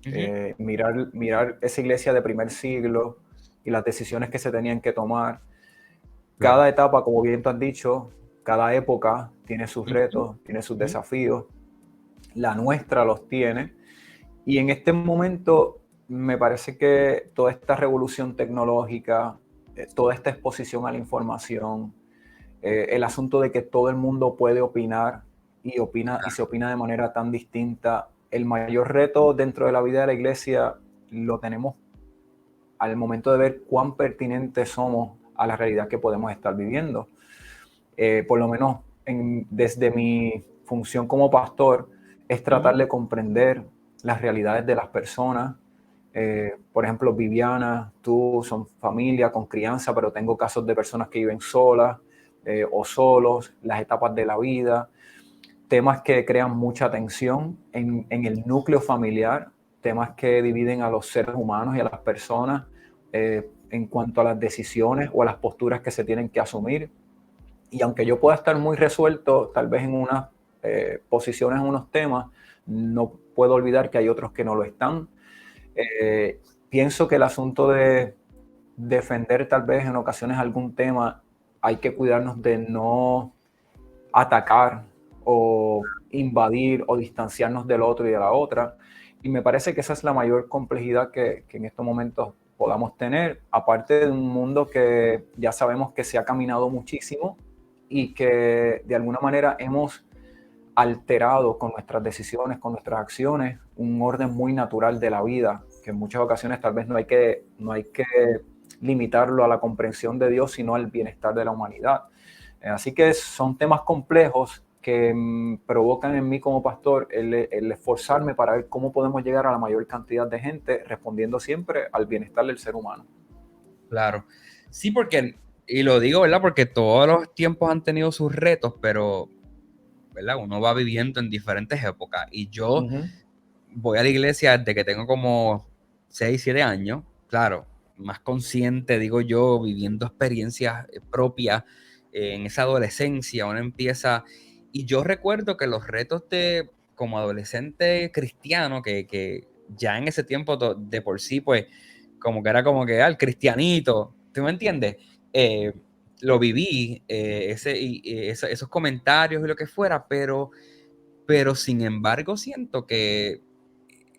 Ujú. Mirar esa iglesia de primer siglo y las decisiones que se tenían que tomar. Claro. Cada etapa, como bien tú has dicho, cada época tiene sus Ujú, retos, tiene sus ujú. desafíos. La nuestra los tiene. Y en este momento me parece que toda esta revolución tecnológica, toda esta exposición a la información, el asunto de que todo el mundo puede opinar y se opina de manera tan distinta, el mayor reto dentro de la vida de la iglesia lo tenemos al momento de ver cuán pertinentes somos a la realidad que podemos estar viviendo. Por lo menos desde mi función como pastor, es tratar Ujú. de comprender las realidades de las personas. Por ejemplo, Viviana, tú son familia con crianza, pero tengo casos de personas que viven solas o solos, las etapas de la vida, temas que crean mucha tensión en el núcleo familiar, temas que dividen a los seres humanos y a las personas en cuanto a las decisiones o a las posturas que se tienen que asumir. Y aunque yo pueda estar muy resuelto, tal vez en unas posiciones, en unos temas, no puedo olvidar que hay otros que no lo están. Pienso que el asunto de defender tal vez en ocasiones algún tema, hay que cuidarnos de no atacar o invadir o distanciarnos del otro y de la otra. Y me parece que esa es la mayor complejidad que en estos momentos podamos tener, aparte de un mundo que ya sabemos que se ha caminado muchísimo y que de alguna manera hemos alterado con nuestras decisiones, con nuestras acciones, un orden muy natural de la vida, que en muchas ocasiones tal vez no hay que limitarlo a la comprensión de Dios, sino al bienestar de la humanidad. Así que son temas complejos que provocan en mí como pastor el esforzarme para ver cómo podemos llegar a la mayor cantidad de gente, respondiendo siempre al bienestar del ser humano. Claro. Sí, porque, y lo digo, ¿verdad? Porque todos los tiempos han tenido sus retos, pero, ¿verdad? Uno va viviendo en diferentes épocas. Y yo Ujú. voy a la iglesia desde que tengo como 6 7 años. Claro, más consciente, digo yo, viviendo experiencias propias en esa adolescencia. Uno empieza. Y yo recuerdo que los retos de, como adolescente cristiano, que ya en ese tiempo de por sí, pues, como que era como que, el cristianito, ¿tú me entiendes? Eh, lo viví, esos comentarios y lo que fuera, pero sin embargo siento que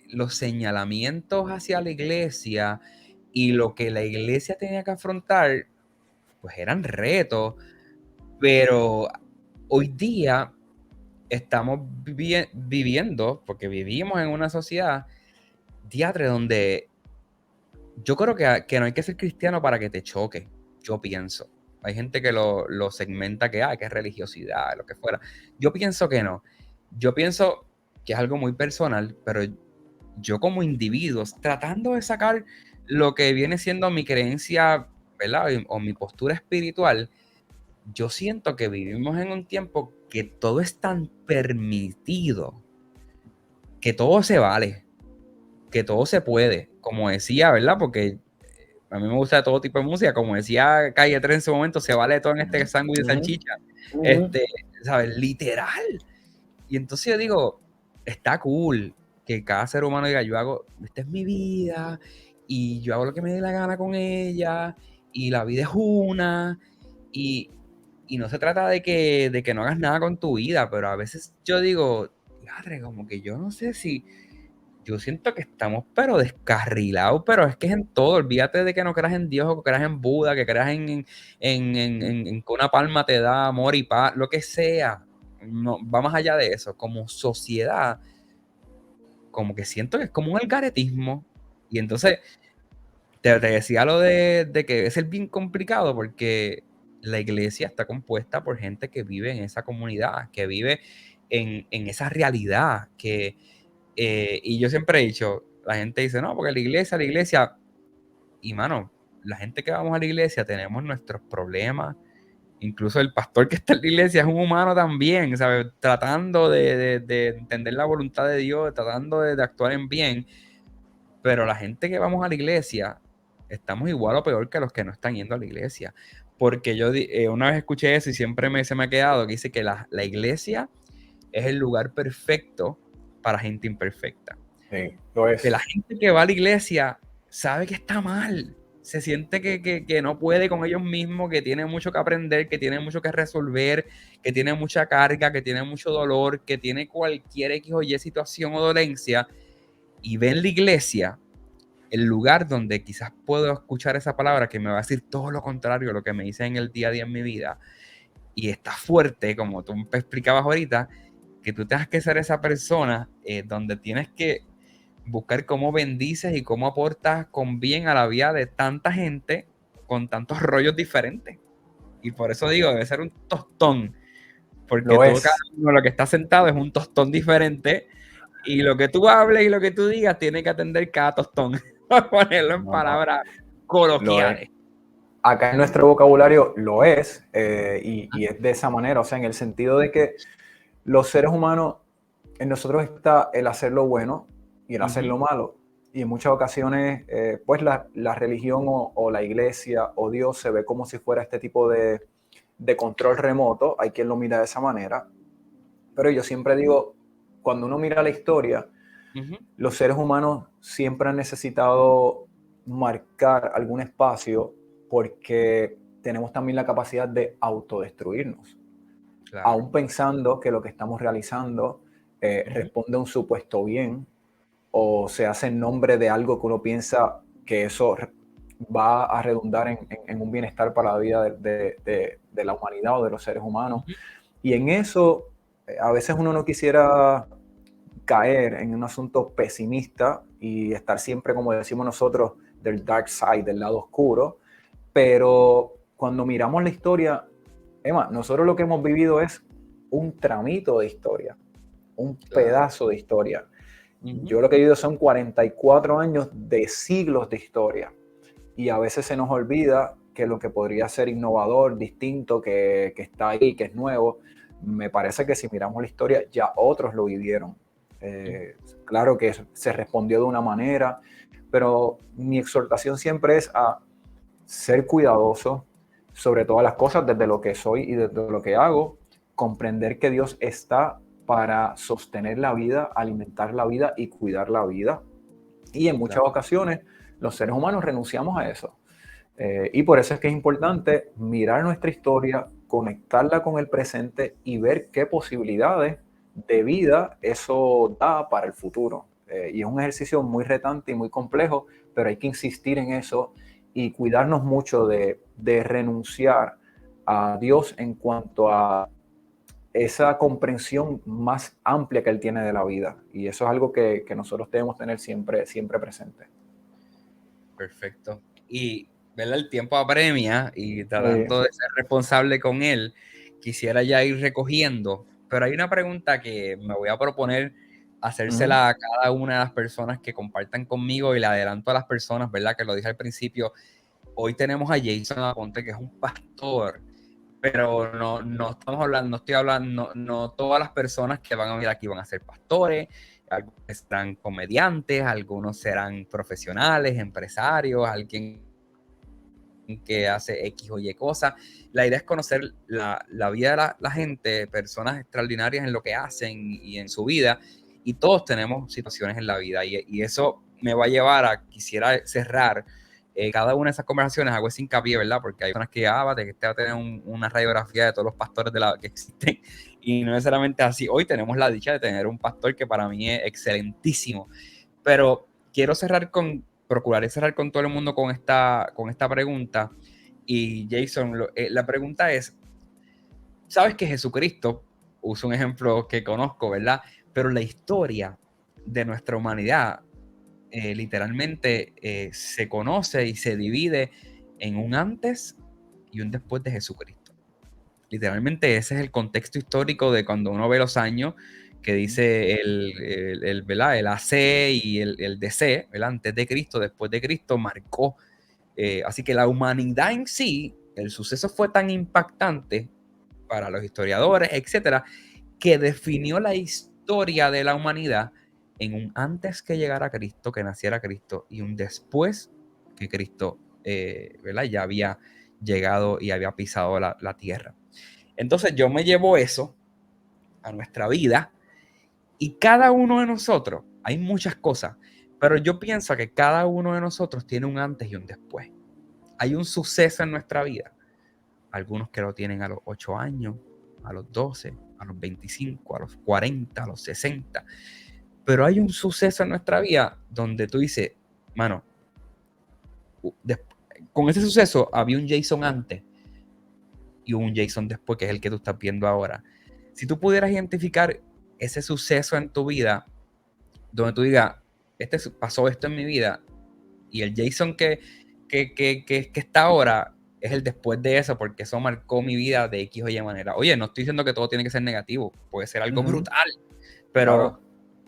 los señalamientos hacia la iglesia y lo que la iglesia tenía que afrontar, pues eran retos, pero hoy día estamos viviendo, porque vivimos en una sociedad, diatre, donde yo creo que no hay que ser cristiano para que te choque, yo pienso. Hay gente que lo segmenta que es religiosidad, lo que fuera. Yo pienso que no. Yo pienso que es algo muy personal, pero yo como individuo, tratando de sacar lo que viene siendo mi creencia, ¿verdad? O mi postura espiritual, yo siento que vivimos en un tiempo que todo es tan permitido, que todo se vale, que todo se puede, como decía, ¿verdad? Porque a mí me gusta todo tipo de música, como decía Calle 3 en su momento, se vale todo en este sándwich de Ujú. salchicha, Ujú. este, ¿sabes? Literal. Y entonces yo digo, está cool que cada ser humano diga, yo hago, esta es mi vida, y yo hago lo que me dé la gana con ella, y la vida es una, y, y no se trata de que no hagas nada con tu vida, pero a veces yo digo, madre, como que yo no sé si, yo siento que estamos pero descarrilados, pero es que es en todo, olvídate de que no creas en Dios o que creas en Buda, que creas en que una palma te da amor y paz, lo que sea, no, va más allá de eso, como sociedad, como que siento que es como un algaretismo, y entonces te decía lo de que es el bien complicado porque la iglesia está compuesta por gente que vive en esa comunidad, que vive en esa realidad, y yo siempre he dicho, la gente dice, no, porque la iglesia, y mano, la gente que vamos a la iglesia tenemos nuestros problemas, incluso el pastor que está en la iglesia es un humano también, ¿sabes? Tratando de entender la voluntad de Dios, tratando de actuar en bien, pero la gente que vamos a la iglesia estamos igual o peor que los que no están yendo a la iglesia. Porque yo una vez escuché eso y siempre se me ha quedado, que dice que la iglesia es el lugar perfecto para gente imperfecta. Sí, lo es. Que la gente que va a la iglesia sabe que está mal, se siente que no puede con ellos mismos, que tiene mucho que aprender, que tiene mucho que resolver, que tiene mucha carga, que tiene mucho dolor, que tiene cualquier X o Y situación o dolencia, y ven la iglesia el lugar donde quizás puedo escuchar esa palabra que me va a decir todo lo contrario a lo que me dice en el día a día en mi vida, y está fuerte, como tú me explicabas ahorita, que tú tengas que ser esa persona donde tienes que buscar cómo bendices y cómo aportas con bien a la vida de tanta gente con tantos rollos diferentes. Y por eso digo, debe ser un tostón, porque Lo todo cada es. uno lo que está sentado es un tostón diferente, y lo que tú hables y lo que tú digas tiene que atender cada tostón, para ponerlo en No, no, palabras lo es. coloquiales. Acá en nuestro vocabulario lo es, y es de esa manera, o sea, en el sentido de que los seres humanos, en nosotros está el hacer lo bueno y el hacer lo malo. Y en muchas ocasiones, pues la religión o la iglesia o Dios se ve como si fuera este tipo de control remoto. Hay quien lo mira de esa manera. Pero yo siempre digo, cuando uno mira la historia, los seres humanos siempre han necesitado marcar algún espacio porque tenemos también la capacidad de autodestruirnos, Claro. aún pensando que lo que estamos realizando responde a un supuesto bien o se hace en nombre de algo que uno piensa que eso va a redundar en un bienestar para la vida de la humanidad o de los seres humanos. Y en eso, a veces uno no quisiera caer en un asunto pesimista y estar siempre, como decimos nosotros, del dark side, del lado oscuro, pero cuando miramos la historia, Emma, nosotros lo que hemos vivido es un tramito de historia, un Claro. pedazo de historia. Yo lo que he vivido son 44 años de siglos de historia, y a veces se nos olvida que lo que podría ser innovador, distinto, que está ahí, que es nuevo, me parece que si miramos la historia, ya otros lo vivieron. Claro que se respondió de una manera, pero mi exhortación siempre es a ser cuidadoso sobre todas las cosas, desde lo que soy y desde lo que hago, comprender que Dios está para sostener la vida, alimentar la vida y cuidar la vida. Y en muchas Claro. ocasiones los seres humanos renunciamos a eso. Y por eso es que es importante mirar nuestra historia, conectarla con el presente y ver qué posibilidades de vida eso da para el futuro. Y es un ejercicio muy retante y muy complejo, pero hay que insistir en eso y cuidarnos mucho de renunciar a Dios en cuanto a esa comprensión más amplia que Él tiene de la vida. Y eso es algo que nosotros debemos tener siempre, siempre presente. Perfecto. Y, ¿verdad? El tiempo apremia y Sí. tratando de ser responsable con él, quisiera ya ir recogiendo, pero hay una pregunta que me voy a proponer Ujú. hacérsela a cada una de las personas que compartan conmigo, y le adelanto a las personas, ¿verdad? Que lo dije al principio. Hoy tenemos a Jason Aponte, que es un pastor, pero no estamos hablando, no estoy hablando, no todas las personas que van a venir aquí van a ser pastores. Algunos serán comediantes, algunos serán profesionales, empresarios, alguien que hace X o Y cosas. La idea es conocer la vida de la gente, personas extraordinarias en lo que hacen y en su vida, y todos tenemos situaciones en la vida, y eso me va a llevar a, quisiera cerrar cada una de esas conversaciones, hago ese hincapié, ¿verdad? Porque hay personas que de que este va a tener una radiografía de todos los pastores que existen, y no necesariamente así. Hoy tenemos la dicha de tener un pastor que para mí es excelentísimo, pero quiero procuraré cerrar con todo el mundo con esta pregunta. Y Jason, la pregunta es, sabes que Jesucristo, uso un ejemplo que conozco, ¿verdad? Pero la historia de nuestra humanidad literalmente se conoce y se divide en un antes y un después de Jesucristo. Literalmente ese es el contexto histórico de cuando uno ve los años que dice ¿verdad? El AC y el DC, ¿verdad? Antes de Cristo, después de Cristo, marcó. Así que la humanidad en sí, el suceso fue tan impactante para los historiadores, etcétera, que definió la historia de la humanidad en un antes que llegara Cristo, que naciera Cristo, y un después que Cristo, ¿verdad? Ya había llegado y había pisado la tierra. Entonces yo me llevo eso a nuestra vida, y cada uno de nosotros, hay muchas cosas, pero yo pienso que cada uno de nosotros tiene un antes y un después. Hay un suceso en nuestra vida, algunos que lo tienen a los 8 años, a los 12, a los 25, a los 40, a los 60, pero hay un suceso en nuestra vida donde tú dices, mano, con ese suceso había un Jason antes y un Jason después, que es el que tú estás viendo ahora. Si tú pudieras identificar ese suceso en tu vida, donde tú digas, pasó esto en mi vida, y el Jason que está ahora es el después de eso, porque eso marcó mi vida de X o Y manera. Oye, no estoy diciendo que todo tiene que ser negativo, puede ser algo brutal, pero claro,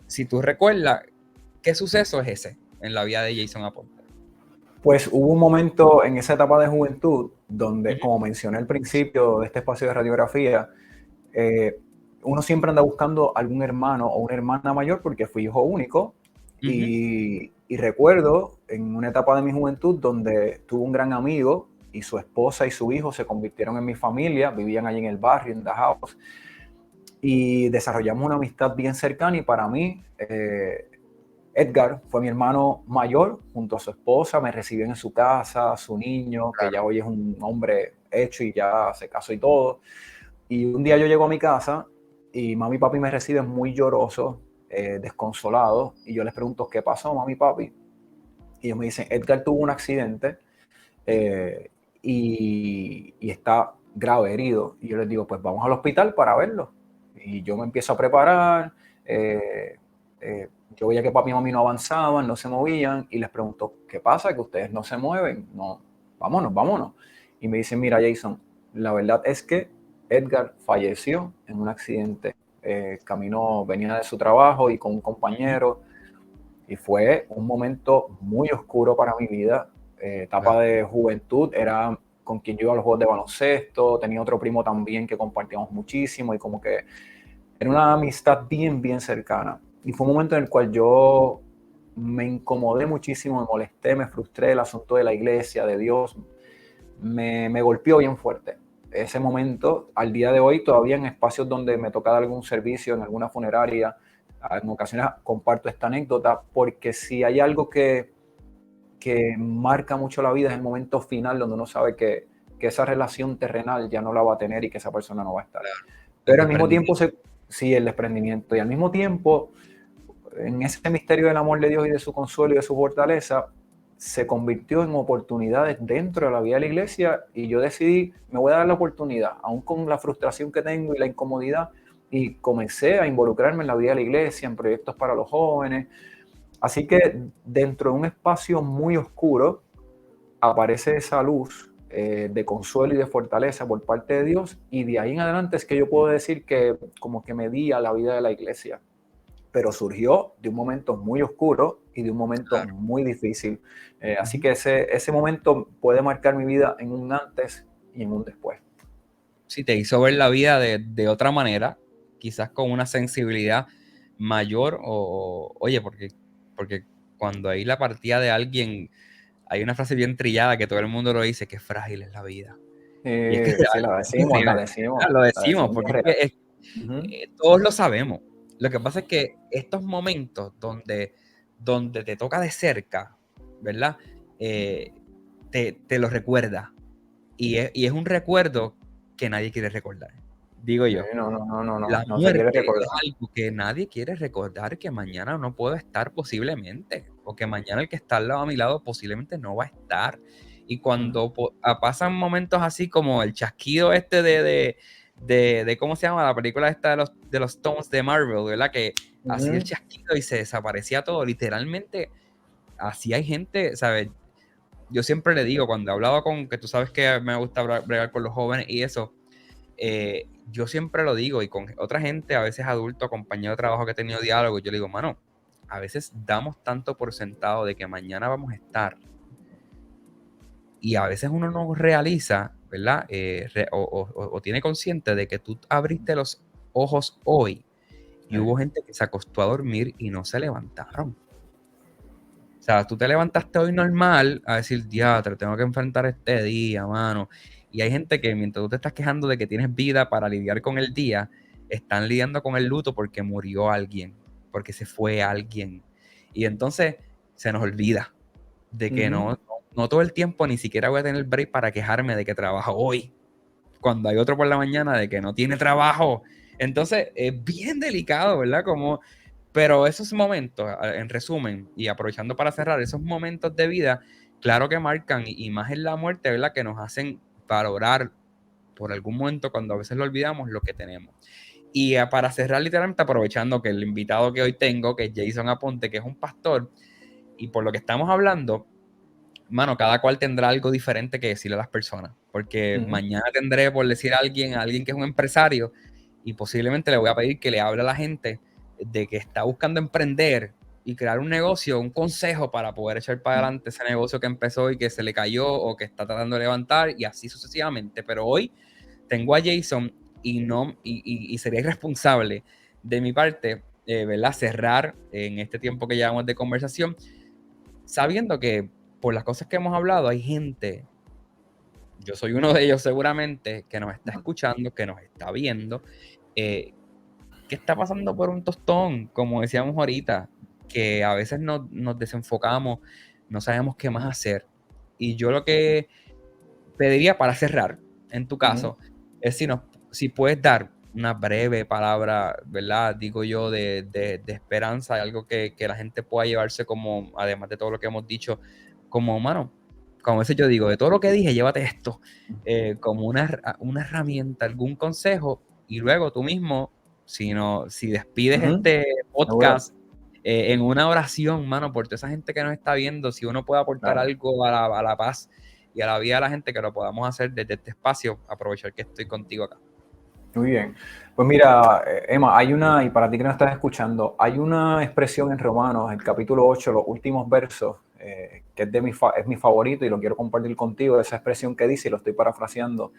si tú recuerdas, ¿qué suceso es ese en la vida de Jason Aponte? Pues hubo un momento en esa etapa de juventud donde, como mencioné al principio de este espacio de radiografía, uno siempre anda buscando algún hermano o una hermana mayor porque fui hijo único. Y recuerdo en una etapa de mi juventud donde tuve un gran amigo y su esposa y su hijo se convirtieron en mi familia, vivían allí en el barrio, en The House, y desarrollamos una amistad bien cercana. Y para mí, Edgar fue mi hermano mayor junto a su esposa, me recibió en su casa, su niño, que ya hoy es un hombre hecho y ya se casó y todo. Y un día yo llego a mi casa y mami y papi me reciben muy llorosos, desconsolados, y yo les pregunto, ¿qué pasó, mami y papi? Y ellos me dicen, Edgar tuvo un accidente y está grave herido. Y yo les digo, pues vamos al hospital para verlo. Y yo me empiezo a preparar, yo veía que papi y mami no avanzaban, no se movían, y les pregunto, ¿qué pasa? Que ustedes no se mueven. No, vámonos. Y me dicen, mira, Jason, la verdad es que Edgar falleció en un accidente. Venía de su trabajo y con un compañero, y fue un momento muy oscuro para mi vida. Etapa de juventud, era con quien yo iba a los juegos de baloncesto, tenía otro primo también que compartíamos muchísimo, y como que era una amistad bien cercana. Y fue un momento en el cual yo me incomodé muchísimo, me molesté, me frustré. El asunto de la iglesia, de Dios, me golpeó bien fuerte. Ese momento, al día de hoy, todavía en espacios donde me toca dar algún servicio, en alguna funeraria, en ocasiones comparto esta anécdota, porque si hay algo que marca mucho la vida es el momento final, donde uno sabe que esa relación terrenal ya no la va a tener y que esa persona no va a estar. Pero al mismo tiempo, sí, el desprendimiento, y al mismo tiempo, en ese misterio del amor de Dios y de su consuelo y de su fortaleza, se convirtió en oportunidades dentro de la vida de la iglesia, y yo decidí, me voy a dar la oportunidad, aún con la frustración que tengo y la incomodidad, y comencé a involucrarme en la vida de la iglesia, en proyectos para los jóvenes. Así que dentro de un espacio muy oscuro aparece esa luz de consuelo y de fortaleza por parte de Dios, y de ahí en adelante es que yo puedo decir que como que me di a la vida de la iglesia, pero surgió de un momento muy oscuro y de un momento muy difícil. Así que ese momento puede marcar mi vida en un antes y en un después. Sí, te hizo ver la vida de otra manera, quizás con una sensibilidad mayor, oye, porque cuando hay la partida de alguien, hay una frase bien trillada que todo el mundo lo dice, que frágil es la vida. Y es que sí, la decimos. Lo decimos, porque todos lo sabemos. Lo que pasa es que estos momentos donde te toca de cerca, ¿verdad? Te lo recuerda. Y es un recuerdo que nadie quiere recordar, digo yo. La muerte es algo que nadie quiere recordar, que mañana no puedo estar posiblemente, o que mañana el que está al lado a mi lado posiblemente no va a estar. Y cuando pasan momentos así como el chasquido este de ¿cómo se llama? La película esta de los Stones de Marvel, ¿verdad? Que hacía el chasquido y se desaparecía todo, literalmente. Así hay gente, ¿sabes? Yo siempre le digo, cuando he hablado que tú sabes que me gusta bregar con los jóvenes y eso, yo siempre lo digo, y con otra gente, a veces adultos, compañeros de trabajo que he tenido diálogo, yo le digo, mano, a veces damos tanto por sentado de que mañana vamos a estar, y a veces uno no realiza, ¿verdad? O tiene consciente de que tú abriste los ojos hoy y hubo gente que se acostó a dormir y no se levantaron. O sea, tú te levantaste hoy normal a decir, diatre, tengo que enfrentar este día, mano. Y hay gente que mientras tú te estás quejando de que tienes vida para lidiar con el día, están lidiando con el luto porque murió alguien, porque se fue alguien. Y entonces se nos olvida de que no todo el tiempo ni siquiera voy a tener break para quejarme de que trabajo hoy, cuando hay otro por la mañana de que no tiene trabajo. Entonces es bien delicado, ¿verdad? Pero esos momentos, en resumen, y aprovechando para cerrar, esos momentos de vida, claro que marcan, y más en la muerte, ¿verdad? Que nos hacen valorar por algún momento, cuando a veces lo olvidamos, lo que tenemos. Y para cerrar, literalmente, aprovechando que el invitado que hoy tengo, que es Jason Aponte, que es un pastor, y por lo que estamos hablando, mano, cada cual tendrá algo diferente que decirle a las personas, porque mañana tendré por decir a alguien que es un empresario, y posiblemente le voy a pedir que le hable a la gente de que está buscando emprender y crear un negocio, un consejo para poder echar para adelante ese negocio que empezó y que se le cayó o que está tratando de levantar, y así sucesivamente. Pero hoy tengo a Jason y sería irresponsable de mi parte, ¿verdad? Cerrar en este tiempo que llevamos de conversación, sabiendo que por las cosas que hemos hablado hay gente, yo soy uno de ellos seguramente, que nos está escuchando, que nos está viendo, que está pasando por un tostón, como decíamos ahorita, que a veces nos desenfocamos, no sabemos qué más hacer. Y yo lo que pediría para cerrar, en tu caso, es si puedes dar una breve palabra, ¿verdad? Digo yo, de esperanza, algo que la gente pueda llevarse como, además de todo lo que hemos dicho, como humano. Como a veces yo digo, de todo lo que dije, llévate esto, como una herramienta, algún consejo, y luego tú mismo, si despides este Seguro. podcast en una oración, mano, por toda esa gente que nos está viendo, si uno puede aportar algo a la paz y a la vida de la gente, que lo podamos hacer desde este espacio, aprovechar que estoy contigo acá. Muy bien. Pues mira, Emma, y para ti que nos estás escuchando, hay una expresión en Romanos, el capítulo 8, los últimos versos, que es mi favorito y lo quiero compartir contigo, esa expresión que dice, y lo estoy parafraseando: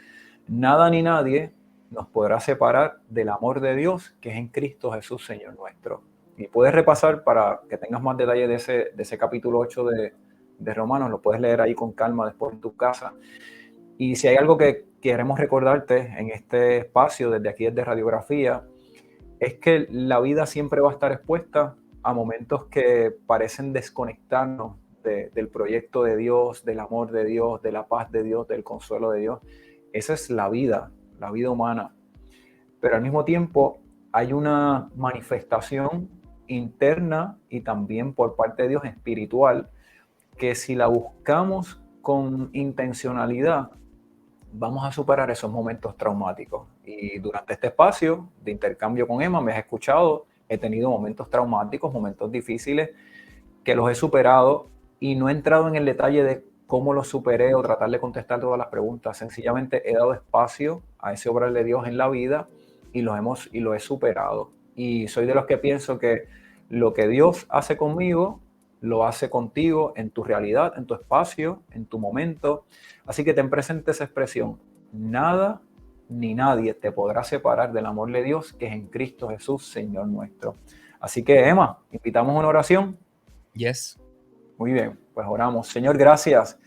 nada ni nadie nos podrá separar del amor de Dios que es en Cristo Jesús, Señor nuestro. Y puedes repasar para que tengas más detalles de ese capítulo 8 de Romanos, lo puedes leer ahí con calma después en tu casa. Y si hay algo que queremos recordarte en este espacio, desde aquí, desde Radiografía, es que la vida siempre va a estar expuesta a momentos que parecen desconectarnos del proyecto de Dios, del amor de Dios, de la paz de Dios, del consuelo de Dios. Esa es la vida humana. Pero al mismo tiempo hay una manifestación interna y también por parte de Dios espiritual, que si la buscamos con intencionalidad, vamos a superar esos momentos traumáticos. Y durante este espacio de intercambio con Emma, me has escuchado, he tenido momentos traumáticos, momentos difíciles, que los he superado, y no he entrado en el detalle de cómo los superé o tratar de contestar todas las preguntas. Sencillamente he dado espacio a ese obrar de Dios en la vida y lo he superado. Y soy de los que pienso que lo que Dios hace conmigo, lo hace contigo en tu realidad, en tu espacio, en tu momento. Así que ten presente esa expresión: nada ni nadie te podrá separar del amor de Dios que es en Cristo Jesús, Señor nuestro. Así que, Emma, invitamos a una oración. Yes. Muy bien, pues oramos. Señor, gracias.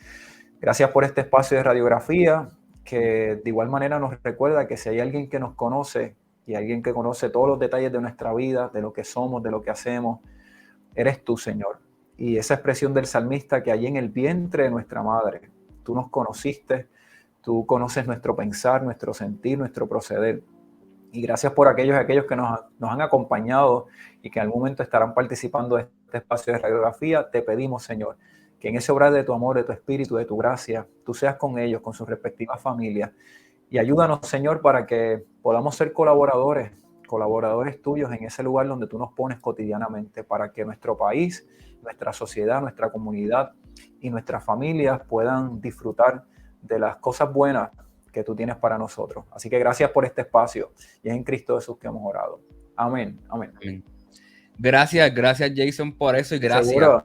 Gracias por este espacio de Radiografía, que de igual manera nos recuerda que si hay alguien que nos conoce y alguien que conoce todos los detalles de nuestra vida, de lo que somos, de lo que hacemos, eres tú, Señor. Y esa expresión del salmista, que allí en el vientre de nuestra madre, tú nos conociste, tú conoces nuestro pensar, nuestro sentir, nuestro proceder. Y gracias por aquellos que nos han acompañado y que en algún momento estarán participando de este espacio de Radiografía. Te pedimos, Señor, que en ese obrar de tu amor, de tu espíritu, de tu gracia, tú seas con ellos, con sus respectivas familias. Y ayúdanos, Señor, para que podamos ser colaboradores tuyos en ese lugar donde tú nos pones cotidianamente, para que nuestro país, nuestra sociedad, nuestra comunidad y nuestras familias puedan disfrutar de las cosas buenas que tú tienes para nosotros. Así que gracias por este espacio, y es en Cristo Jesús que hemos orado. Amén. Amén. Amén. Gracias Jason por eso, y gracias ¿Seguro?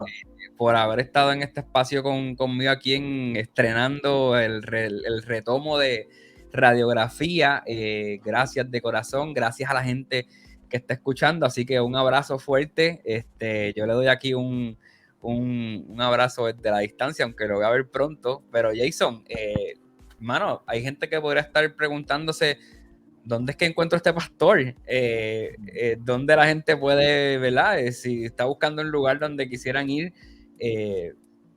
por haber estado en este espacio conmigo aquí estrenando el retomo de Radiografía. Gracias de corazón, gracias a la gente que está escuchando, así que un abrazo fuerte. Yo le doy aquí un abrazo desde la distancia, aunque lo voy a ver pronto. Pero Jason, mano, hay gente que podría estar preguntándose ¿dónde es que encuentro este pastor? ¿Dónde la gente puede, ¿verdad? Si está buscando un lugar donde quisieran ir,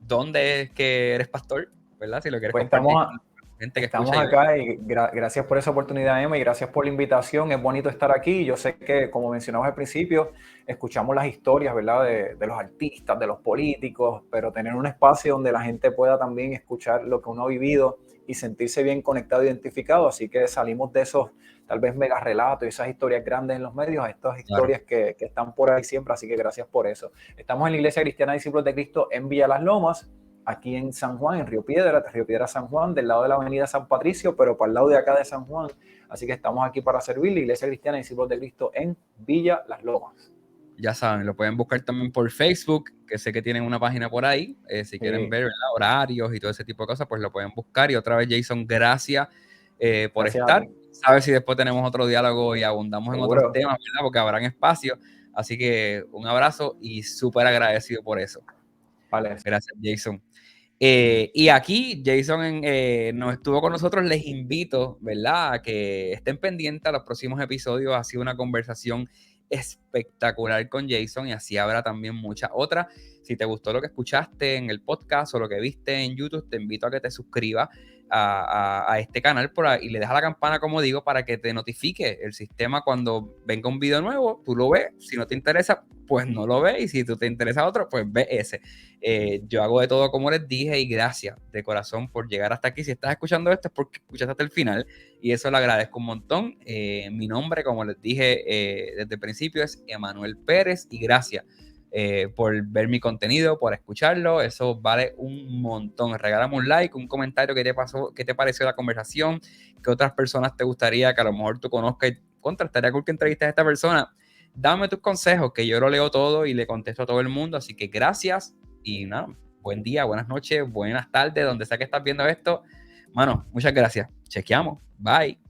¿dónde es que eres pastor? ¿Verdad? Si lo quieres Pues compartir con la gente que estamos escucha. acá y gracias por esa oportunidad, Emma, y gracias por la invitación. Es bonito estar aquí. Yo sé que, como mencionamos al principio, escuchamos las historias, ¿verdad? De los artistas, de los políticos, pero tener un espacio donde la gente pueda también escuchar lo que uno ha vivido y sentirse bien conectado, identificado. Así que salimos de esos, tal vez, mega relatos y esas historias grandes en los medios a estas historias que están por ahí siempre. Así que gracias por eso. Estamos en la Iglesia Cristiana Discípulos de Cristo en Villa Las Lomas, aquí en San Juan, en Río Piedra San Juan, del lado de la avenida San Patricio, pero para el lado de acá de San Juan. Así que estamos aquí para servir, la Iglesia Cristiana Discípulos de Cristo en Villa Las Lomas. Ya saben, lo pueden buscar también por Facebook, que sé que tienen una página por ahí. Si quieren ver, ¿verdad?, horarios y todo ese tipo de cosas, pues lo pueden buscar. Y otra vez, Jason, gracias por estar. Sabes si después tenemos otro diálogo y abundamos en otros temas, ¿verdad? Porque habrán espacio. Así que un abrazo y súper agradecido por eso. Vale. Gracias, Jason. Y aquí Jason nos estuvo con nosotros. Les invito, ¿verdad?, a que estén pendientes a los próximos episodios. Ha sido una conversación espectacular con Jason y así habrá también muchas otras. Si te gustó lo que escuchaste en el podcast o lo que viste en YouTube, te invito a que te suscribas a este canal y le dejas la campana, como digo, para que te notifique el sistema cuando venga un video nuevo. Tú lo ves. Si no te interesa, pues no lo ves, y si tú te interesa otro, pues ve ese. Yo hago de todo, como les dije, y gracias de corazón por llegar hasta aquí. Si estás escuchando esto es porque escuchaste hasta el final y eso lo agradezco un montón. Mi nombre, como les dije desde el principio, es Emanuel Pérez, y gracias por ver mi contenido, por escucharlo. Eso vale un montón. Regálame un like, un comentario, qué te pasó, qué te pareció la conversación, qué otras personas te gustaría que a lo mejor tú conozcas. Estaría cool que entrevistes a esta persona. Dame tus consejos, que yo lo leo todo y le contesto a todo el mundo. Así que gracias y nada, buen día, buenas noches, buenas tardes, donde sea que estás viendo esto. Mano, muchas gracias. Chequeamos. Bye.